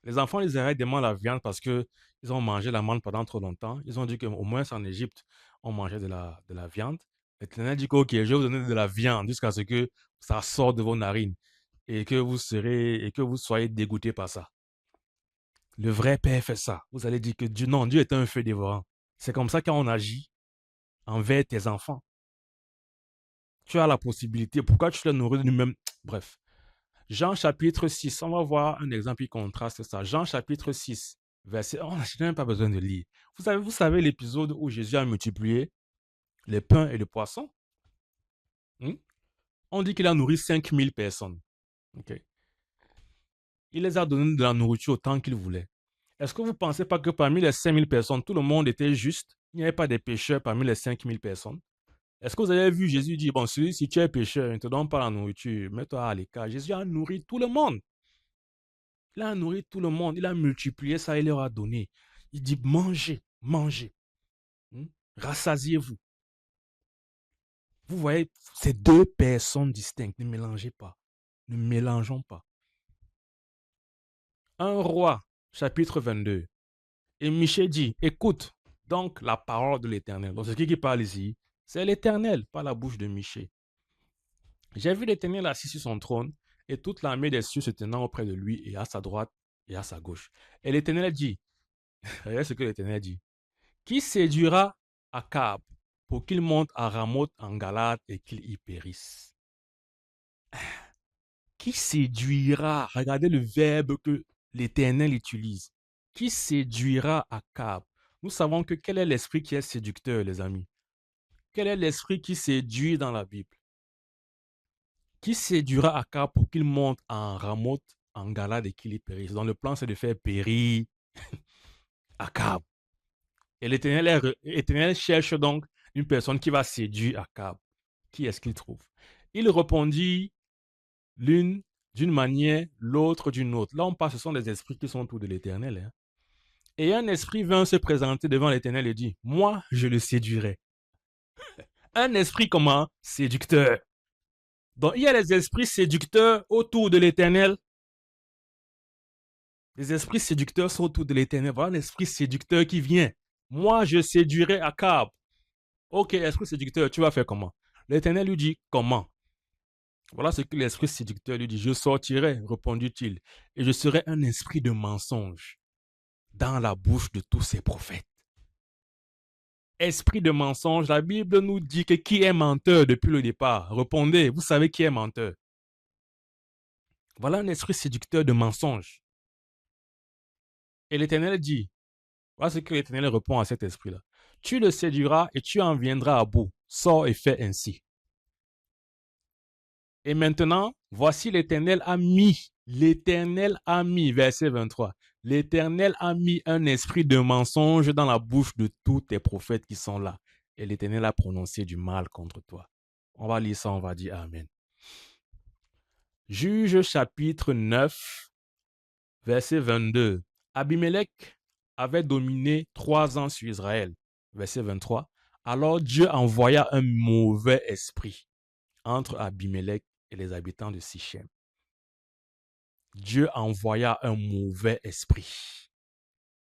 Les enfants d'Israël demandent la viande parce qu'ils ont mangé la manne pendant trop longtemps. Ils ont dit qu'au moins en Égypte, on mangeait de la viande. L'Éternel dit que, ok, je vais vous donner de la viande jusqu'à ce que ça sorte de vos narines et que vous soyez dégoûtés par ça. Le vrai Père fait ça. Vous allez dire que Dieu, non, Dieu est un feu dévorant. C'est comme ça qu'on agit envers tes enfants. Tu as la possibilité. Pourquoi tu les nourris de lui-même? Bref. Jean chapitre 6, on va voir un exemple qui contraste ça. Jean chapitre 6, verset... Oh, je n'ai même pas besoin de lire. Vous savez l'épisode où Jésus a multiplié les pains et les poissons? Hmm? On dit qu'il a nourri 5000 personnes. Okay. Il les a donné de la nourriture autant qu'il voulait. Est-ce que vous ne pensez pas que parmi les 5000 personnes, tout le monde était juste? Il n'y avait pas des pécheurs parmi les 5000 personnes? Est-ce que vous avez vu Jésus dire, bon, si tu es pécheur, ne te donne pas la nourriture, mets-toi à l'écart. Jésus a nourri tout le monde. Il a nourri tout le monde. Il a multiplié ça, il leur a donné. Il dit, mangez, mangez. Rassasiez-vous. Vous voyez, c'est deux personnes distinctes. Ne mélangez pas. Ne mélangeons pas. 1 Roi, chapitre 22. Et Michée dit, écoute donc la parole de l'Éternel. Donc, c'est qui parle ici? C'est l'Éternel, par la bouche de Michée. J'ai vu l'Éternel assis sur son trône et toute l'armée des cieux se tenant auprès de lui et à sa droite et à sa gauche. Et l'Éternel dit, regardez ce que l'Éternel dit. Qui séduira Akab pour qu'il monte à Ramoth en Galade et qu'il y périsse? Qui séduira? Regardez le verbe que l'Éternel utilise. Qui séduira Akab? Nous savons que quel est l'esprit qui est séducteur, les amis? Quel est l'esprit qui séduit dans la Bible? Qui séduira Akab pour qu'il monte en Ramoth en Galade et qu'il y périsse? Dans le plan, c'est de faire périr Akab. Et l'Éternel cherche donc une personne qui va séduire Akab. Qui est-ce qu'il trouve? Il répondit l'une d'une manière, l'autre d'une autre. Là, on parle, ce sont des esprits qui sont autour de l'Éternel. Hein. Et un esprit vint se présenter devant l'Éternel et dit, moi, je le séduirai. Un esprit comment? Séducteur. Donc, il y a les esprits séducteurs autour de l'Éternel. Les esprits séducteurs sont autour de l'Éternel. Voilà un esprit séducteur qui vient. Moi, je séduirai Akab. Ok, esprit séducteur, tu vas faire comment? L'Éternel lui dit, comment? Voilà ce que l'esprit séducteur lui dit. Je sortirai, répondit-il, et je serai un esprit de mensonge dans la bouche de tous ces prophètes. Esprit de mensonge, la Bible nous dit que qui est menteur depuis le départ? Répondez, vous savez qui est menteur? Voilà un esprit séducteur de mensonge. Et l'Éternel dit, voilà ce que l'Éternel répond à cet esprit-là. Tu le séduiras et tu en viendras à bout. Sors et fais ainsi. Et maintenant, voici l'Éternel a mis, verset 23, l'Éternel a mis un esprit de mensonge dans la bouche de tous tes prophètes qui sont là. Et l'Éternel a prononcé du mal contre toi. On va lire ça, on va dire Amen. Juge chapitre 9, verset 22. Abimelech avait dominé 3 ans sur Israël. Verset 23. Alors Dieu envoya un mauvais esprit entre Abimelech et les habitants de Sichem. Dieu envoya un mauvais esprit.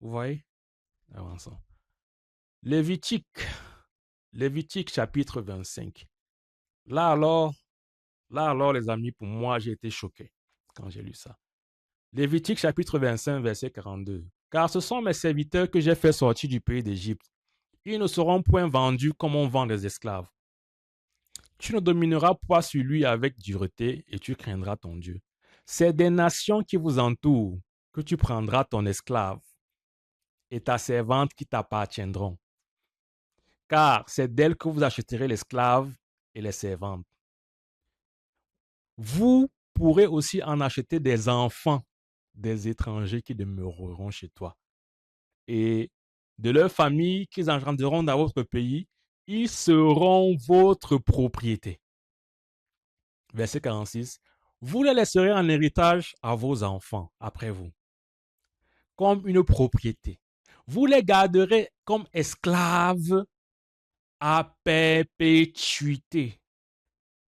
Vous voyez? Avançons. Lévitique chapitre 25. Là alors, les amis, pour moi, j'ai été choqué quand j'ai lu ça. Lévitique chapitre 25, verset 42. Car ce sont mes serviteurs que j'ai fait sortir du pays d'Égypte. Ils ne seront point vendus comme on vend des esclaves. Tu ne domineras pas sur lui avec dureté et tu craindras ton Dieu. C'est des nations qui vous entourent que tu prendras ton esclave et ta servante qui t'appartiendront. Car c'est d'elles que vous achèterez l'esclave et les servantes. Vous pourrez aussi en acheter des enfants des étrangers qui demeureront chez toi. Et de leur famille qu'ils engendreront dans votre pays, ils seront votre propriété. Verset 46. Vous les laisserez en héritage à vos enfants après vous, comme une propriété. Vous les garderez comme esclaves à perpétuité.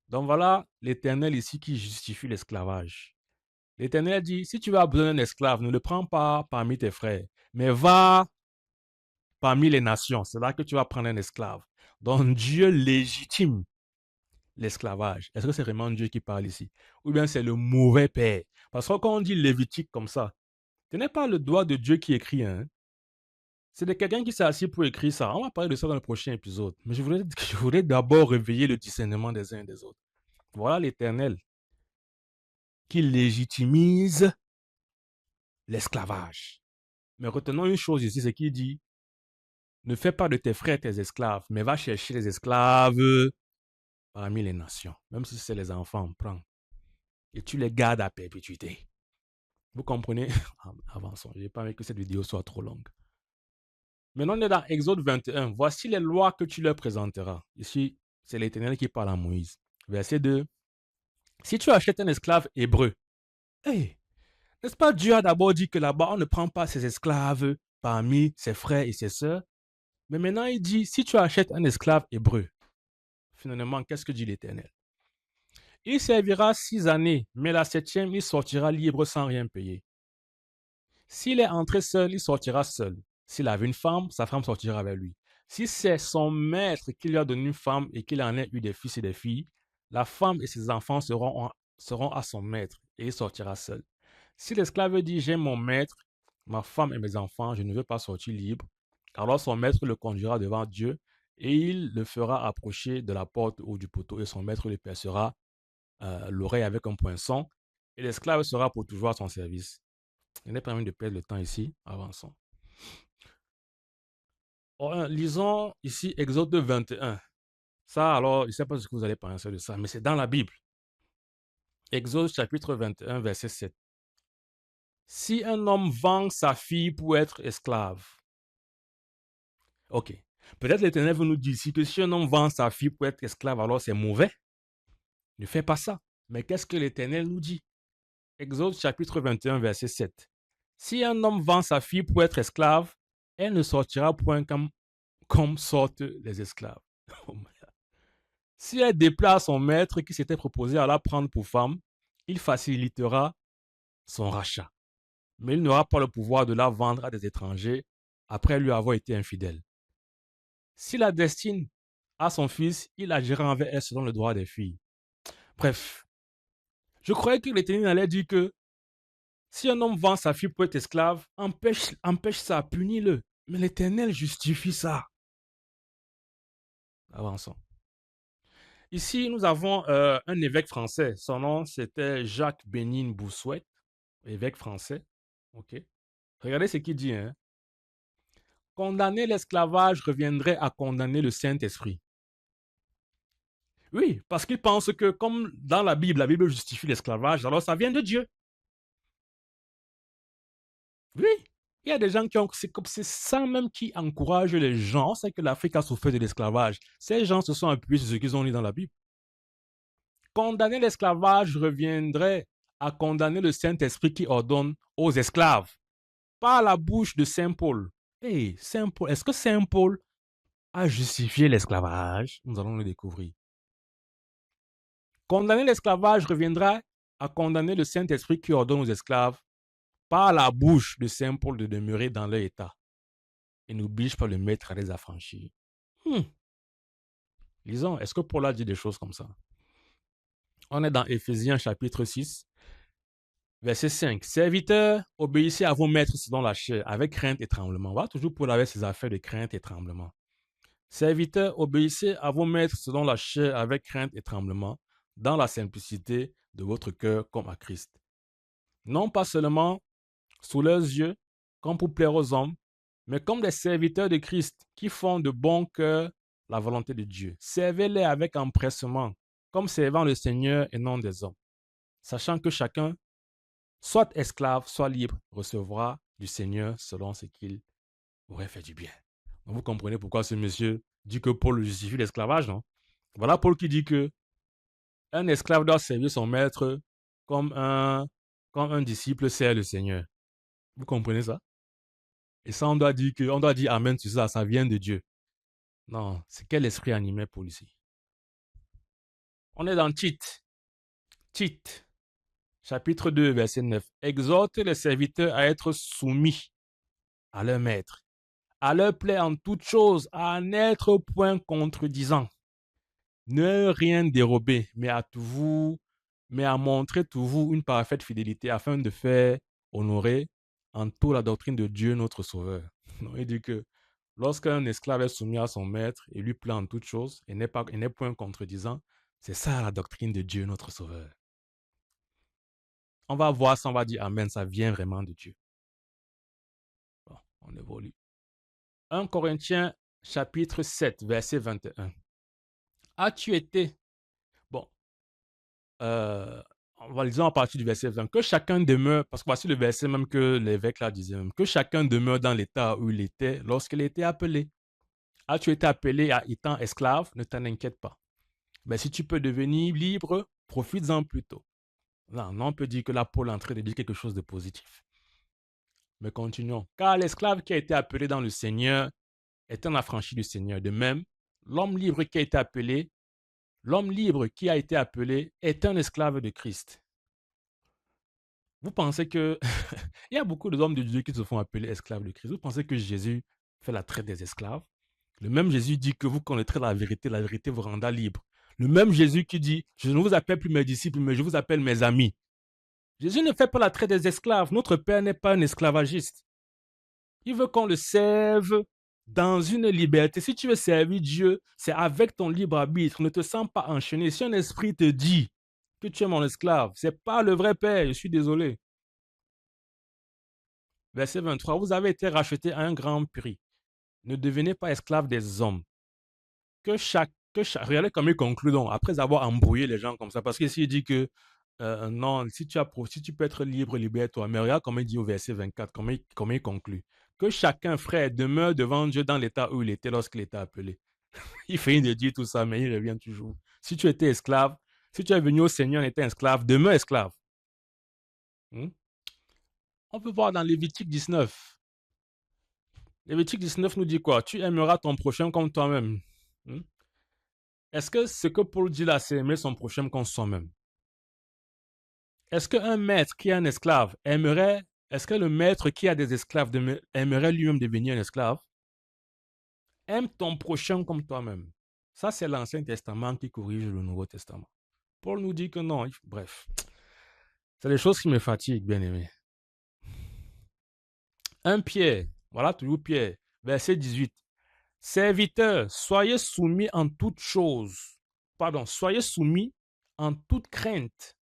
Donc voilà l'Éternel ici qui justifie l'esclavage. L'Éternel dit, si tu as besoin d'un esclave, ne le prends pas parmi tes frères, mais va parmi les nations. C'est là que tu vas prendre un esclave. Donc Dieu légitime l'esclavage. Est-ce que c'est vraiment Dieu qui parle ici? Ou bien c'est le mauvais père? Parce que quand on dit Lévitique comme ça, ce n'est pas le doigt de Dieu qui écrit, hein? C'est de quelqu'un qui s'est assis pour écrire ça. On va parler de ça dans le prochain épisode. Mais je voulais d'abord réveiller le discernement des uns et des autres. Voilà l'Éternel qui légitimise l'esclavage. Mais retenons une chose ici, c'est qu'il dit, ne fais pas de tes frères tes esclaves, mais va chercher les esclaves parmi les nations. Même si c'est les enfants, prends. Et tu les gardes à perpétuité. Vous comprenez? Avançons. Je n'ai pas envie que cette vidéo soit trop longue. Maintenant, on est dans Exode 21. Voici les lois que tu leur présenteras. Ici, c'est l'Éternel qui parle à Moïse. Verset 2. Si tu achètes un esclave hébreu, hey, n'est-ce pas Dieu a d'abord dit que là-bas, on ne prend pas ses esclaves parmi ses frères et ses sœurs? Mais maintenant, il dit, si tu achètes un esclave hébreu, finalement, qu'est-ce que dit l'Éternel? Il servira 6 années, mais la 7e, il sortira libre sans rien payer. S'il est entré seul, il sortira seul. S'il avait une femme, sa femme sortira avec lui. Si c'est son maître qui lui a donné une femme et qu'il en ait eu des fils et des filles, la femme et ses enfants seront à son maître et il sortira seul. Si l'esclave dit, j'ai mon maître, ma femme et mes enfants, je ne veux pas sortir libre, alors son maître le conduira devant Dieu et il le fera approcher de la porte ou du poteau et son maître lui percera l'oreille avec un poinçon et l'esclave sera pour toujours à son service. Il n'est pas permis de perdre le temps ici. Avançons. Lisons ici Exode 21. Ça, alors, je ne sais pas ce que vous allez penser de ça, mais c'est dans la Bible. Exode chapitre 21, verset 7. Si un homme vend sa fille pour être esclave, ok. Peut-être l'Éternel vous nous dit ici que si un homme vend sa fille pour être esclave, alors c'est mauvais. Ne fais pas ça. Mais qu'est-ce que l'Éternel nous dit? Exode chapitre 21, verset 7. Si un homme vend sa fille pour être esclave, elle ne sortira point comme sortent les esclaves. Si elle déplace à son maître qui s'était proposé à la prendre pour femme, il facilitera son rachat. Mais il n'aura pas le pouvoir de la vendre à des étrangers après lui avoir été infidèle. S'il la destine à son fils, il agira envers elle selon le droit des filles. Bref, je croyais que l'Éternel allait dire que si un homme vend sa fille pour être esclave, empêche ça, punis-le. Mais l'Éternel justifie ça. Avançons. Ici, nous avons un évêque français. Son nom, c'était Jacques Bénigne Bossuet, évêque français. Ok. Regardez ce qu'il dit. Hein. Condamner l'esclavage reviendrait à condamner le Saint-Esprit. Oui, parce qu'il pense que comme dans la Bible justifie l'esclavage, alors ça vient de Dieu. Oui, il y a des gens qui ont... C'est ça même qui encourage les gens. C'est que l'Afrique a souffert de l'esclavage. Ces gens se sont appuyés sur ce qu'ils ont lu dans la Bible. Condamner l'esclavage reviendrait à condamner le Saint-Esprit qui ordonne aux esclaves. Par la bouche de Saint Paul. Hey, Saint Paul, est-ce que Saint Paul a justifié l'esclavage? Nous allons le découvrir. Condamner l'esclavage reviendra à condamner le Saint-Esprit qui ordonne aux esclaves par la bouche de Saint Paul de demeurer dans leur état et n'oblige pas le maître à les affranchir. Lisons, est-ce que Paul a dit des choses comme ça? On est dans Éphésiens chapitre 6, verset 5. Serviteurs, obéissez à vos maîtres selon la chair, avec crainte et tremblement. On va toujours Paul avec ses affaires de crainte et tremblement. Serviteurs, obéissez à vos maîtres selon la chair, avec crainte et tremblement, dans la simplicité de votre cœur comme à Christ. Non pas seulement sous leurs yeux, comme pour plaire aux hommes, mais comme des serviteurs de Christ qui font de bon cœur la volonté de Dieu. Servez-les avec empressement, comme servant le Seigneur et non des hommes, sachant que chacun, soit esclave, soit libre, recevra du Seigneur selon ce qu'il aurait fait du bien. Donc vous comprenez pourquoi ce monsieur dit que Paul justifie l'esclavage, non? Voilà Paul qui dit que un esclave doit servir son maître comme un disciple sert le Seigneur. Vous comprenez ça? Et ça, on doit dire Amen sur ça, ça vient de Dieu. Non, c'est quel esprit animé Paul ici? On est dans Tite. Tite, chapitre 2, verset 9. Exhorte les serviteurs à être soumis à leur maître, à leur plaît en toutes choses, à n'être point contredisant. Ne rien dérober, mais à montrer tout vous une parfaite fidélité afin de faire honorer en tout la doctrine de Dieu notre Sauveur. Il dit que lorsqu'un esclave est soumis à son maître et lui plaît en toutes choses et n'est point contredisant, c'est ça la doctrine de Dieu notre Sauveur. On va voir ça, on va dire Amen, ça vient vraiment de Dieu. Bon, on évolue. 1 Corinthiens chapitre 7, verset 21. As-tu été... Bon, on va lire à partir du verset 20. Que chacun demeure, parce que voici le verset même que l'évêque là disait même, que chacun demeure dans l'état où il était lorsqu'il était appelé. As-tu été appelé à étant esclave? Ne t'en inquiète pas. Mais si tu peux devenir libre, profites-en plutôt. Là, on peut dire que là, Paul est en train de dire quelque chose de positif. Mais continuons. Car l'esclave qui a été appelé dans le Seigneur est un affranchi du Seigneur. De même, l'homme libre qui a été appelé est un esclave de Christ. Vous pensez que... Il y a beaucoup d'hommes de Dieu qui se font appeler esclaves de Christ. Vous pensez que Jésus fait la traite des esclaves? Le même Jésus dit que vous connaîtrez la vérité vous rendra libre. Le même Jésus qui dit, je ne vous appelle plus mes disciples, mais je vous appelle mes amis. Jésus ne fait pas la traite des esclaves. Notre Père n'est pas un esclavagiste. Il veut qu'on le serve dans une liberté. Si tu veux servir Dieu, c'est avec ton libre arbitre. Ne te sens pas enchaîné. Si un esprit te dit que tu es mon esclave, ce n'est pas le vrai Père. Je suis désolé. Verset 23. Vous avez été rachetés à un grand prix. Ne devenez pas esclaves des hommes. Regardez comme il conclut donc, après avoir embrouillé les gens comme ça. Parce que s'il dit que non, si tu peux être libre, libère-toi. Mais regarde comment il dit au verset 24, comment il conclut. Que chacun, frère, demeure devant Dieu dans l'état où il était lorsqu'il était appelé. Il fait de dire tout ça, mais il revient toujours. Si tu étais esclave, si tu es venu au Seigneur en étant esclave, demeure esclave. Hmm? On peut voir dans Lévitique 19. Lévitique 19 nous dit quoi? Tu aimeras ton prochain comme toi-même. Hmm? Est-ce que ce que Paul dit là, c'est aimer son prochain comme soi-même? Est-ce qu'un maître qui a un esclave aimerait, est-ce que le maître qui a des esclaves aimerait lui-même devenir un esclave? Aime ton prochain comme toi-même. Ça, c'est l'Ancien Testament qui corrige le Nouveau Testament. Paul nous dit que non. Bref, c'est des choses qui me fatiguent, bien aimé. 1 Pierre, voilà toujours Pierre, verset 18. Serviteurs, soyez soumis en toutes choses. Pardon, soyez soumis en toute crainte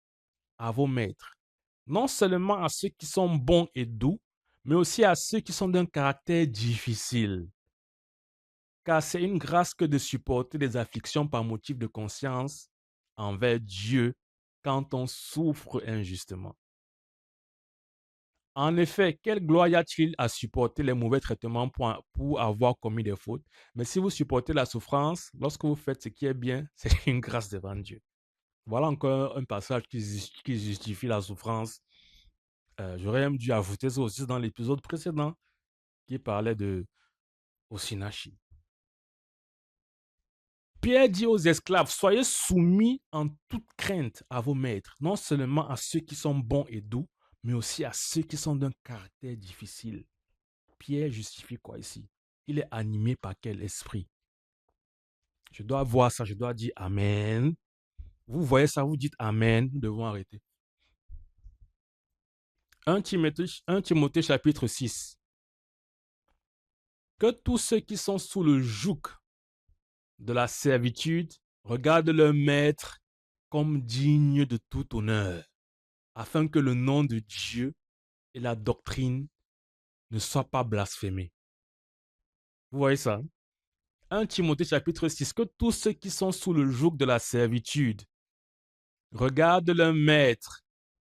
à vos maîtres. Non seulement à ceux qui sont bons et doux, mais aussi à ceux qui sont d'un caractère difficile. Car c'est une grâce que de supporter des afflictions par motif de conscience envers Dieu quand on souffre injustement. En effet, quelle gloire y a-t-il à supporter les mauvais traitements pour avoir commis des fautes? Mais si vous supportez la souffrance, lorsque vous faites ce qui est bien, c'est une grâce devant Dieu. Voilà encore un passage qui justifie la souffrance. J'aurais même dû ajouter ça aussi dans l'épisode précédent qui parlait de Osinachi. Pierre dit aux esclaves, soyez soumis en toute crainte à vos maîtres, non seulement à ceux qui sont bons et doux, mais aussi à ceux qui sont d'un caractère difficile. Pierre justifie quoi ici? Il est animé par quel esprit? Je dois voir ça, je dois dire Amen. Vous voyez ça, vous dites Amen, nous devons arrêter. 1 Timothée chapitre 6. Que tous ceux qui sont sous le joug de la servitude regardent leur maître comme digne de tout honneur, afin que le nom de Dieu et la doctrine ne soient pas blasphémés. Vous voyez ça? 1 Timothée chapitre 6. Que tous ceux qui sont sous le joug de la servitude regardent leur maître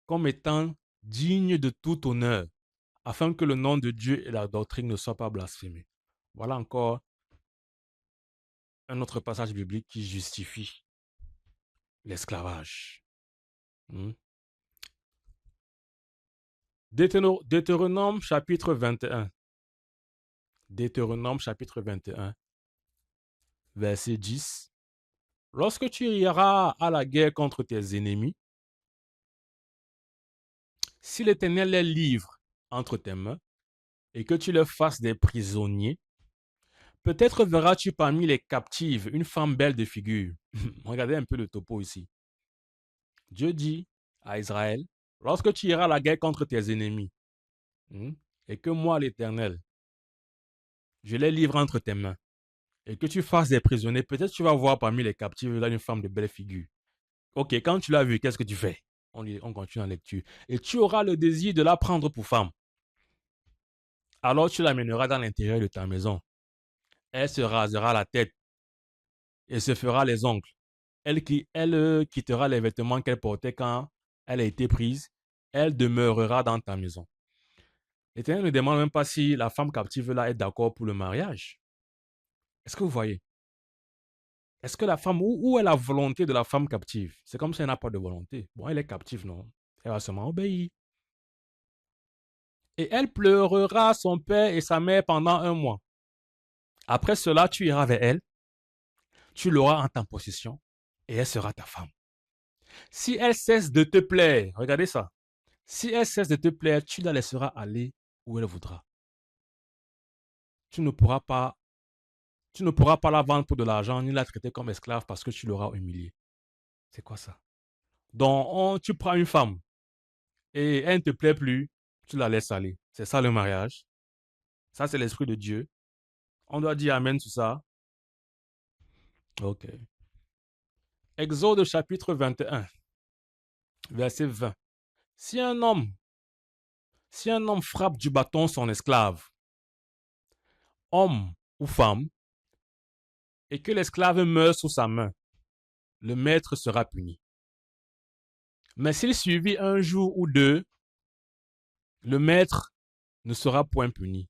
comme étant digne de tout honneur, afin que le nom de Dieu et la doctrine ne soient pas blasphémés. Voilà encore un autre passage biblique qui justifie l'esclavage. Hmm. Deutéronome chapitre 21. Deutéronome chapitre 21, verset 10. Lorsque tu iras à la guerre contre tes ennemis, si l'Éternel les livre entre tes mains et que tu leur fasses des prisonniers, peut-être verras-tu parmi les captives une femme belle de figure. Regardez un peu le topo ici. Dieu dit à Israël, lorsque tu iras à la guerre contre tes ennemis, et que moi, l'Éternel, je les livre entre tes mains, et que tu fasses des prisonniers, peut-être tu vas voir parmi les captifs là une femme de belle figure. Ok, quand tu l'as vue, qu'est-ce que tu fais? On continue en lecture. Et tu auras le désir de la prendre pour femme. Alors tu l'amèneras dans l'intérieur de ta maison. Elle se rasera la tête et se fera les ongles. Elle quittera les vêtements qu'elle portait quand elle a été prise. Elle demeurera dans ta maison. L'Éternel ne demande même pas si la femme captive là est d'accord pour le mariage. Est-ce que vous voyez? Est-ce que la femme, où est la volonté de la femme captive? C'est comme si elle n'a pas de volonté. Bon, elle est captive, non? Elle va seulement obéir. Et elle pleurera son père et sa mère pendant 1 mois. Après cela, tu iras vers elle, tu l'auras en ta possession et elle sera ta femme. Si elle cesse de te plaire, regardez ça. Si elle cesse de te plaire, tu la laisseras aller où elle voudra. Tu ne pourras pas, tu ne pourras pas la vendre pour de l'argent ni la traiter comme esclave parce que tu l'auras humiliée. C'est quoi ça? Donc, tu prends une femme et elle ne te plaît plus, tu la laisses aller. C'est ça le mariage. Ça, c'est l'esprit de Dieu. On doit dire Amen sur ça. Ok. Exode chapitre 21, verset 20. Si un homme, si un homme frappe du bâton son esclave, homme ou femme, et que l'esclave meurt sous sa main, le maître sera puni. Mais s'il survit 1 jour ou 2, le maître ne sera point puni,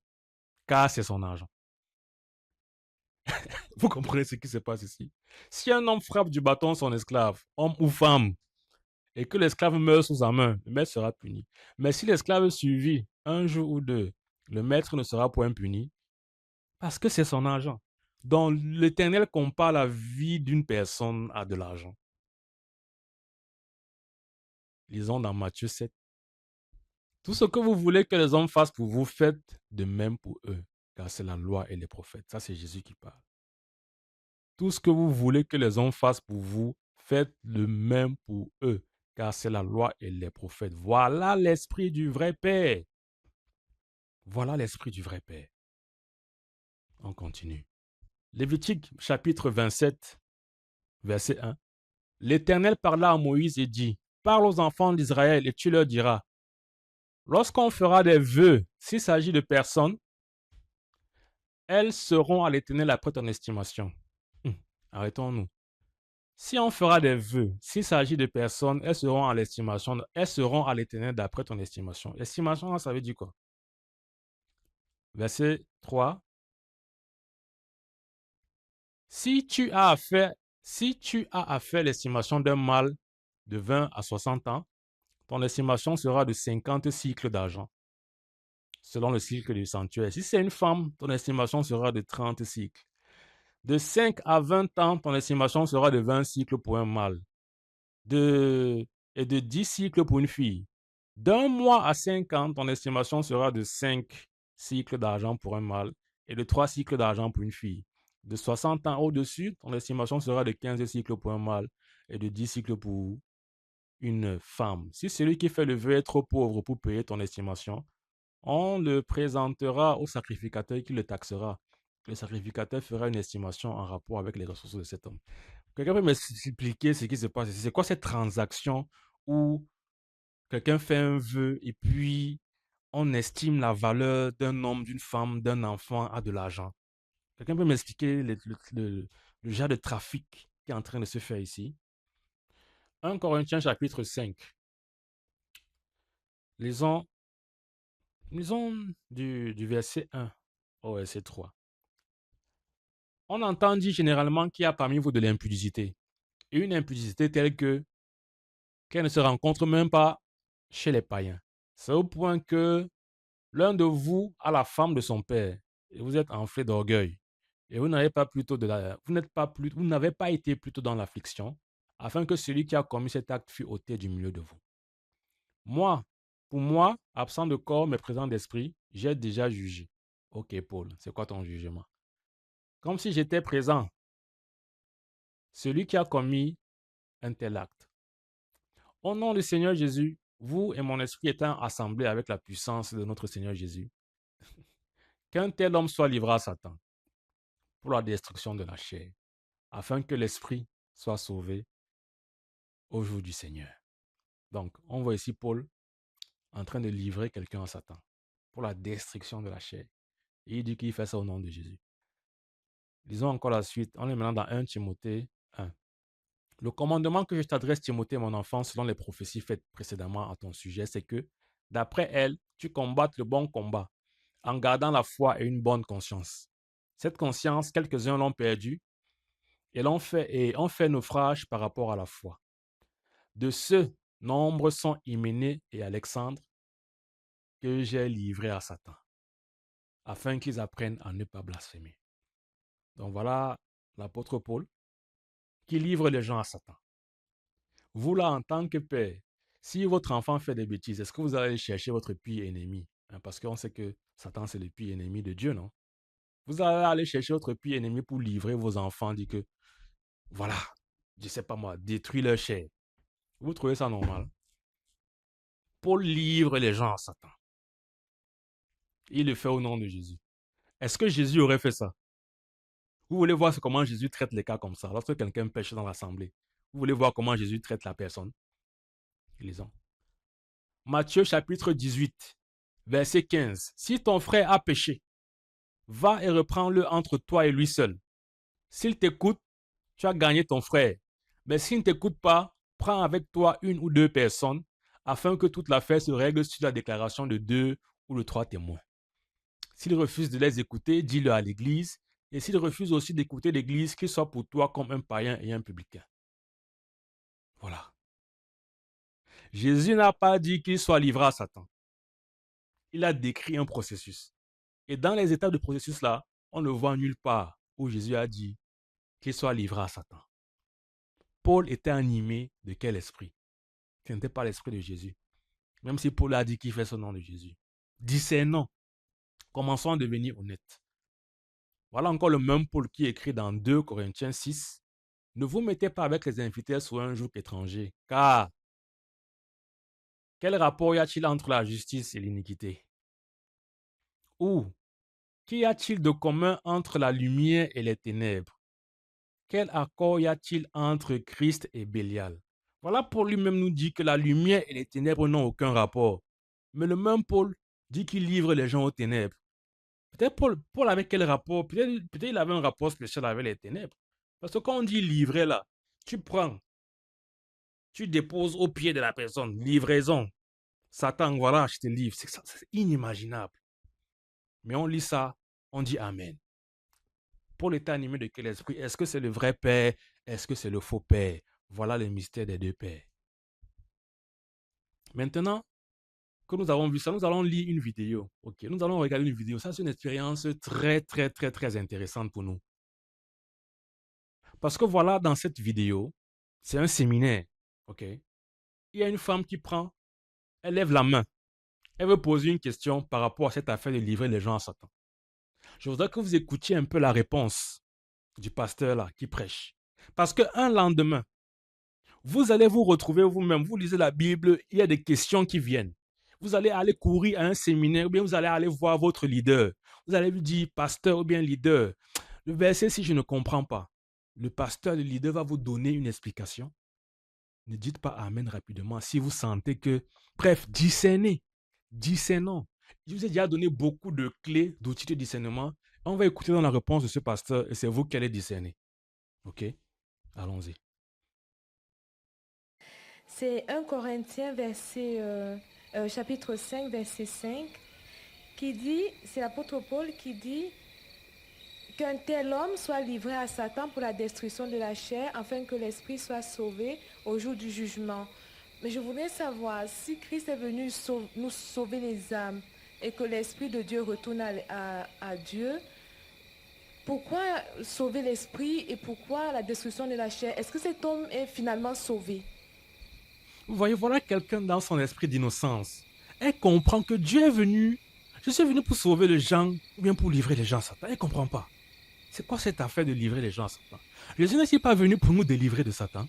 car c'est son argent. Vous comprenez ce qui se passe ici? Si un homme frappe du bâton son esclave, homme ou femme, et que l'esclave meurt sous sa main, le maître sera puni. Mais si l'esclave survit un jour ou deux, le maître ne sera point puni parce que c'est son argent. Donc, l'Éternel compare la vie d'une personne à de l'argent. Lisons dans Matthieu 7. Tout ce que vous voulez que les hommes fassent pour vous, faites de même pour eux, car c'est la loi et les prophètes. Ça, c'est Jésus qui parle. Tout ce que vous voulez que les hommes fassent pour vous, faites de même pour eux, car c'est la loi et les prophètes. Voilà l'esprit du vrai Père. Voilà l'esprit du vrai Père. On continue. Lévitique chapitre 27, verset 1. L'Éternel parla à Moïse et dit, parle aux enfants d'Israël et tu leur diras, lorsqu'on fera des vœux, s'il s'agit de personnes, elles seront à l'Éternel après ton estimation. Arrêtons-nous. Si on fera des vœux, s'il s'agit de personnes, elles seront à l'estimation, elles seront à l'Éternel d'après ton estimation. Estimation, ça veut dire quoi? Verset 3. Si tu as à faire l'estimation d'un mâle de 20 à 60 ans, ton estimation sera de 50 cycles d'argent, selon le cycle du sanctuaire. Si c'est une femme, ton estimation sera de 30 cycles. De 5 à 20 ans, ton estimation sera de 20 cycles pour un mâle. Et de 10 cycles pour une fille. D'un mois à 5 ans, ton estimation sera de 5 cycles d'argent pour un mâle et de 3 cycles d'argent pour une fille. De 60 ans au-dessus, ton estimation sera de 15 cycles pour un mâle et de 10 cycles pour une femme. Si celui qui fait le vœu est trop pauvre pour payer ton estimation, on le présentera au sacrificateur qui le taxera. Le sacrificateur fera une estimation en rapport avec les ressources de cet homme. Quelqu'un peut m'expliquer ce qui se passe ici? C'est quoi cette transaction où quelqu'un fait un vœu et puis on estime la valeur d'un homme, d'une femme, d'un enfant à de l'argent? Quelqu'un peut m'expliquer le genre de trafic qui est en train de se faire ici? 1 Corinthiens chapitre 5. Lisons, lisons du verset 1 au verset 3. On entend dire généralement qu'il y a parmi vous de l'impudicité. Et une impudicité telle qu'elle ne se rencontre même pas chez les païens. C'est au point que l'un de vous a la femme de son père et vous êtes enflé d'orgueil. Et vous n'avez pas vous n'avez pas été plutôt dans l'affliction, afin que celui qui a commis cet acte fût ôté du milieu de vous. Moi, pour moi, absent de corps mais présent d'esprit, j'ai déjà jugé. Ok, Paul, c'est quoi ton jugement? Comme si j'étais présent, celui qui a commis un tel acte. Au nom du Seigneur Jésus, vous et mon esprit étant assemblés avec la puissance de notre Seigneur Jésus, qu'un tel homme soit livré à Satan pour la destruction de la chair, afin que l'esprit soit sauvé au jour du Seigneur. Donc, on voit ici Paul en train de livrer quelqu'un à Satan pour la destruction de la chair. Et il dit qu'il fait ça au nom de Jésus. Lisons encore la suite. On est maintenant dans 1 Timothée 1. Le commandement que je t'adresse, Timothée, mon enfant, selon les prophéties faites précédemment à ton sujet, c'est que, d'après elles, tu combattes le bon combat, en gardant la foi et une bonne conscience. Cette conscience, quelques-uns l'ont perdue, et on fait naufrage par rapport à la foi. De ceux, nombre sont Hyménée et Alexandre, que j'ai livrés à Satan, afin qu'ils apprennent à ne pas blasphémer. Donc voilà l'apôtre Paul qui livre les gens à Satan. Vous là, en tant que père, si votre enfant fait des bêtises, est-ce que vous allez chercher votre pire ennemi? Parce qu'on sait que Satan, c'est le pire ennemi de Dieu, non? Vous allez aller chercher votre pire ennemi pour livrer vos enfants, dire que, voilà, je sais pas moi, détruire leur chair. Vous trouvez ça normal? Paul livre les gens à Satan. Il le fait au nom de Jésus. Est-ce que Jésus aurait fait ça? Vous voulez voir comment Jésus traite les cas comme ça, lorsque quelqu'un pêche dans l'assemblée? Vous voulez voir comment Jésus traite la personne? Lisons. Matthieu chapitre 18, verset 15. Si ton frère a péché, va et reprends-le entre toi et lui seul. S'il t'écoute, tu as gagné ton frère. Mais s'il ne t'écoute pas, prends avec toi une ou deux personnes afin que toute l'affaire se règle sur la déclaration de 2 ou de 3 témoins. S'il refuse de les écouter, dis-le à l'église. Et s'il refuse aussi d'écouter l'église, qu'il soit pour toi comme un païen et un publicain. Voilà. Jésus n'a pas dit qu'il soit livré à Satan. Il a décrit un processus. Et dans les étapes de processus là, on ne voit nulle part où Jésus a dit qu'il soit livré à Satan. Paul était animé de quel esprit? Ce n'était pas l'esprit de Jésus. Même si Paul a dit qu'il fait son nom de Jésus. Discernant. Commençons à devenir honnêtes. Voilà encore le même Paul qui écrit dans 2 Corinthiens 6. Ne vous mettez pas avec les infidèles sur un joug étranger, car quel rapport y a-t-il entre la justice et l'iniquité? Ou qu'y a-t-il de commun entre la lumière et les ténèbres? Quel accord y a-t-il entre Christ et Bélial? Voilà, Paul lui-même nous dit que la lumière et les ténèbres n'ont aucun rapport. Mais le même Paul dit qu'il livre les gens aux ténèbres. Peut-être Paul avait quel rapport? Peut-être il avait un rapport spécial avec les ténèbres. Parce que quand on dit livrer là, tu prends, tu déposes au pied de la personne, livraison. Satan, voilà, je te livre. C'est inimaginable. Mais on lit ça, on dit Amen. Paul était animé de quel esprit? Est-ce que c'est le vrai Père? Est-ce que c'est le faux Père? Voilà le mystère des deux Pères. Maintenant que nous avons vu ça, nous allons lire une vidéo. Ok, nous allons regarder une vidéo. Ça, c'est une expérience très, très, très, très intéressante pour nous. Parce que voilà, dans cette vidéo, c'est un séminaire. Ok, il y a une femme qui prend, elle lève la main. Elle veut poser une question par rapport à cette affaire de livrer les gens à Satan. Je voudrais que vous écoutiez un peu la réponse du pasteur là qui prêche. Parce qu'un lendemain, vous allez vous retrouver vous-même, vous lisez la Bible, il y a des questions qui viennent. Vous allez aller courir à un séminaire ou bien vous allez aller voir votre leader. Vous allez lui dire, pasteur ou bien leader, le verset, si je ne comprends pas, le pasteur, le leader va vous donner une explication. Ne dites pas Amen rapidement si vous sentez que, bref, discernez, discernons. Je vous ai déjà donné beaucoup de clés, d'outils de discernement. On va écouter dans la réponse de ce pasteur et c'est vous qui allez discerner. Ok? Allons-y. C'est 1 Corinthiens chapitre 5, verset 5, qui dit, c'est l'apôtre Paul qui dit qu'un tel homme soit livré à Satan pour la destruction de la chair, afin que l'esprit soit sauvé au jour du jugement. Mais je voudrais savoir, si Christ est venu nous sauver les âmes et que l'esprit de Dieu retourne à Dieu, pourquoi sauver l'esprit et pourquoi la destruction de la chair? Est-ce que cet homme est finalement sauvé? Vous voyez, voilà quelqu'un dans son esprit d'innocence. Elle comprend que Dieu est venu. Je suis venu pour sauver les gens ou bien pour livrer les gens à Satan. Elle ne comprend pas. C'est quoi cette affaire de livrer les gens à Satan? Jésus n'est pas venu pour nous délivrer de Satan.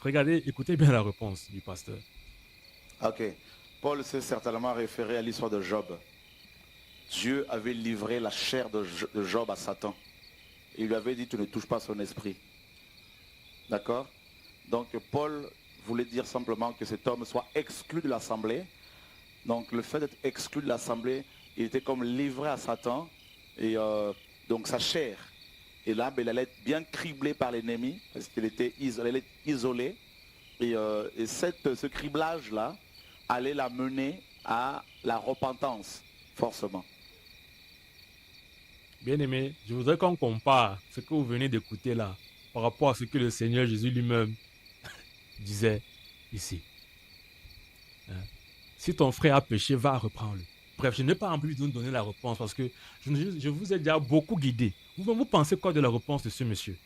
Regardez, écoutez bien la réponse du pasteur. Ok. Paul s'est certainement référé à l'histoire de Job. Dieu avait livré la chair de Job à Satan. Il lui avait dit, tu ne touches pas son esprit. D'accord? Donc Paul voulait dire simplement que cet homme soit exclu de l'assemblée. Donc le fait d'être exclu de l'assemblée, il était comme livré à Satan. Et donc sa chair. Et là, il allait être bien criblé par l'ennemi, parce qu'il était isolé. Et ce criblage-là allait la mener à la repentance, forcément. Bien aimé, je voudrais qu'on compare ce que vous venez d'écouter là par rapport à ce que le Seigneur Jésus lui-même disait ici. Hein? Si ton frère a péché, va reprendre-le. Bref, je n'ai pas envie de vous donner la réponse parce que je vous ai déjà beaucoup guidé. Vous pensez quoi de la réponse de ce monsieur?